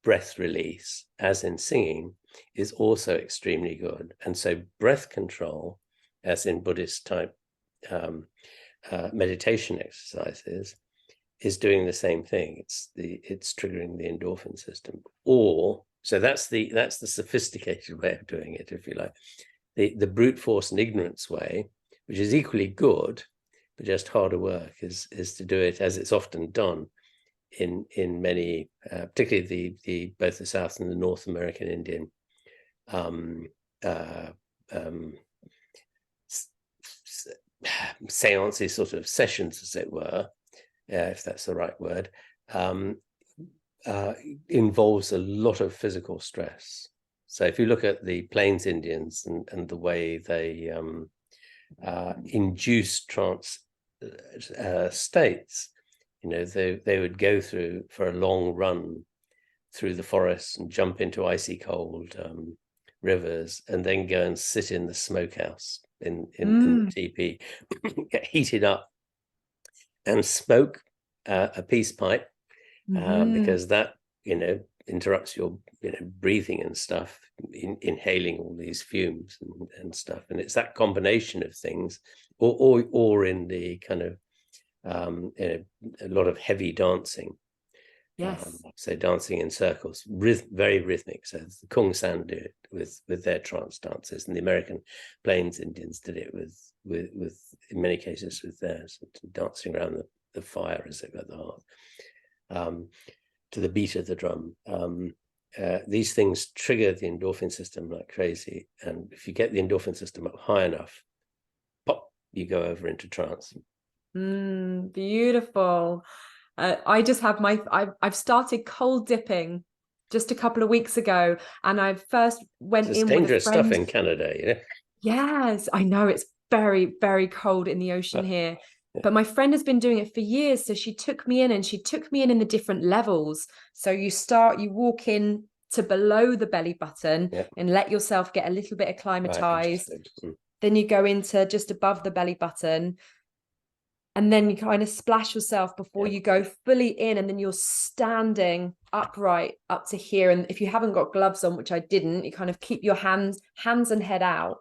breath release, as in singing, is also extremely good. And so breath control, as in Buddhist type meditation exercises, is doing the same thing. It's triggering the endorphin system. So that's the sophisticated way of doing it, if you like. The brute force and ignorance way, which is equally good, but just harder work, is to do it as it's often done in many, particularly both the South and the North American Indian seances, sort of sessions, as it were, if that's the right word, involves a lot of physical stress. So if you look at the Plains Indians and the way they induce trance states, they would go through for a long run through the forest and jump into icy cold rivers, and then go and sit in the smokehouse in the teepee, get heated up and smoke a peace pipe, because that, interrupts your breathing and stuff, inhaling all these fumes and stuff. And it's that combination of things, or in the kind of a lot of heavy dancing. Yes. So dancing in circles, very rhythmic. So the Kung San do it with their trance dances, and the American Plains Indians did it with in many cases with theirs, dancing around the fire as they've got the hearth, to the beat of the drum. These things trigger the endorphin system like crazy, and if you get the endorphin system up high enough, pop, you go over into trance. Beautiful. I just have I've started cold dipping just a couple of weeks ago, and I first went It's in with a dangerous stuff friend. in Canada, Yes, I know it's very, very cold in the ocean here. But my friend has been doing it for years. So she took me in, and she took me in the different levels. So you walk in to below the belly button and let yourself get a little bit acclimatized. Right. Then you go into just above the belly button. And then you kind of splash yourself before you go fully in, and then you're standing upright up to here. And if you haven't got gloves on, which I didn't, you kind of keep your hands and head out.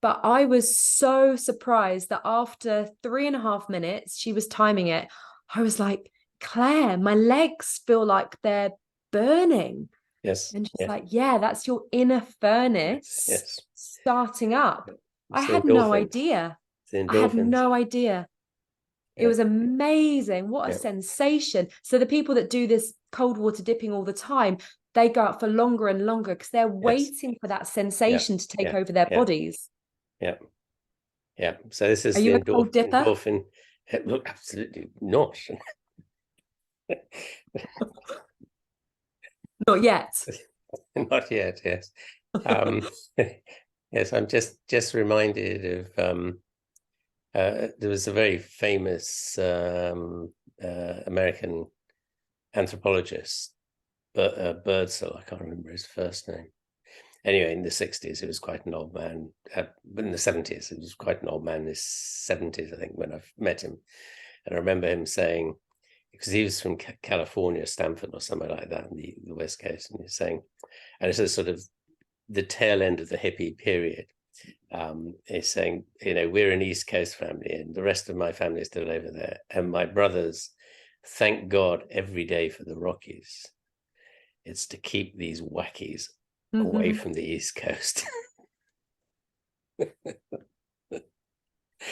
But I was so surprised that after 3.5 minutes, she was timing it. I was like, Claire, my legs feel like they're burning. Yes. And she's like, yeah, that's your inner furnace starting up. I had no idea. I had no idea. It was amazing. What a sensation. So the people that do this cold water dipping all the time, they go out for longer and longer because they're waiting for that sensation to take over their bodies. Yeah. So this is Are the you a cold dipper? endorphin. Look, absolutely not. Not yet. Not yet. Yes. Yes, I'm just reminded of there was a very famous American anthropologist, Birdsall. I can't remember his first name. Anyway, in the 60s, he was quite an old man. But in the 70s, he was quite an old man. In his 70s, I think, when I met him. And I remember him saying, because he was from California, Stanford or somewhere like that, in the West Coast, and he's saying, and it's a sort of the tail end of the hippie period. He's saying, we're an East Coast family, and the rest of my family is still over there. And my brothers thank God every day for the Rockies. It's to keep these wackies away from the East Coast.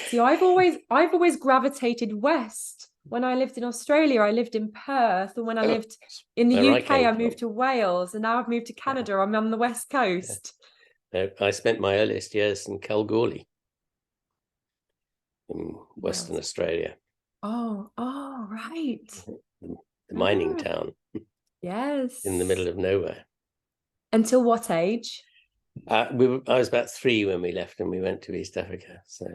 See, I've always gravitated west. When I lived in Australia, I lived in Perth, and when I lived in the UK, I moved to Wales, and now I've moved to Canada. I'm on the West Coast. I spent my earliest years in Kalgoorlie, in Western Australia. Oh, right. The mining town. Yes. In the middle of nowhere. Until what age? I was about 3 when we left, and we went to East Africa. So.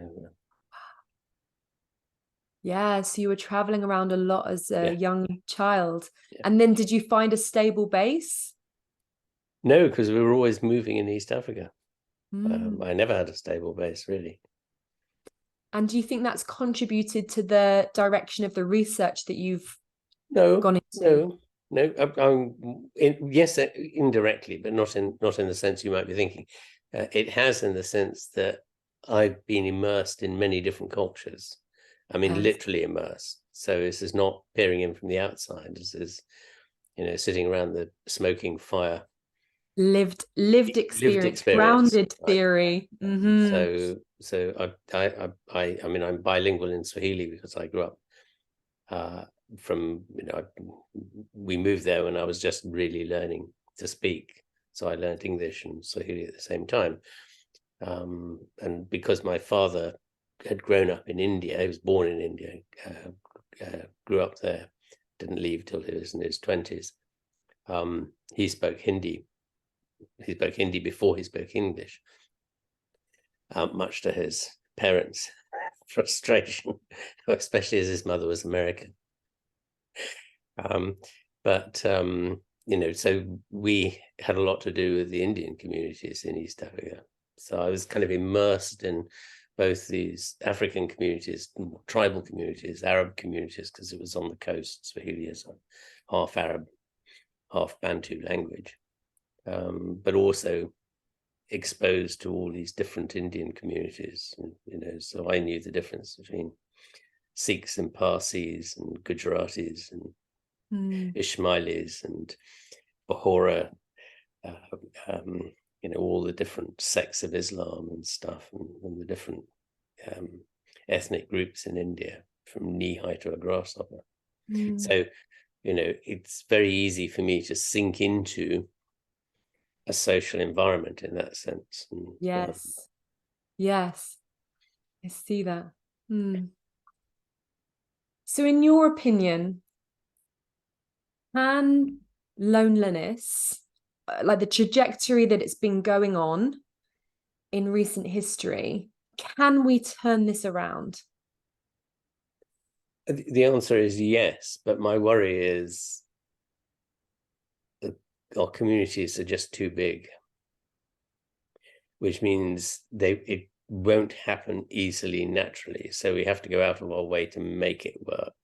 Yeah, so you were traveling around a lot as a young child. And then did you find a stable base? No, because we were always moving in East Africa. I never had a stable base, really. And do you think that's contributed to the direction of the research that you've gone into? No. Yes, indirectly, but not in the sense you might be thinking. It has, in the sense that I've been immersed in many different cultures. I mean, literally immersed. So this is not peering in from the outside. This is, sitting around the smoking fire. Lived experience, grounded right. Theory. So I mean, I'm bilingual in Swahili because I grew up from, we moved there when I was just really learning to speak. So I learned English and Swahili at the same time. And because my father had grown up in India, he was born in India, grew up there, didn't leave till he was in his 20s. He spoke Hindi. He spoke Hindi before he spoke English, much to his parents' frustration, especially as his mother was American. so we had a lot to do with the Indian communities in East Africa. So I was kind of immersed in both these African communities, tribal communities, Arab communities, because it was on the coast. Swahili is a half Arab, half Bantu language, but also exposed to all these different Indian communities. So I knew the difference between Sikhs and Parsis and Gujaratis and Ismailis and Bahora, all the different sects of Islam and stuff, and the different ethnic groups in India, from knee-high to a grasshopper. So, it's very easy for me to sink into a social environment in that sense. And, yes. Yes. I see that. So in your opinion, can loneliness, like the trajectory that it's been going on in recent history, can we turn this around? The answer is yes, but my worry is that our communities are just too big, which means it won't happen easily naturally. So we have to go out of our way to make it work.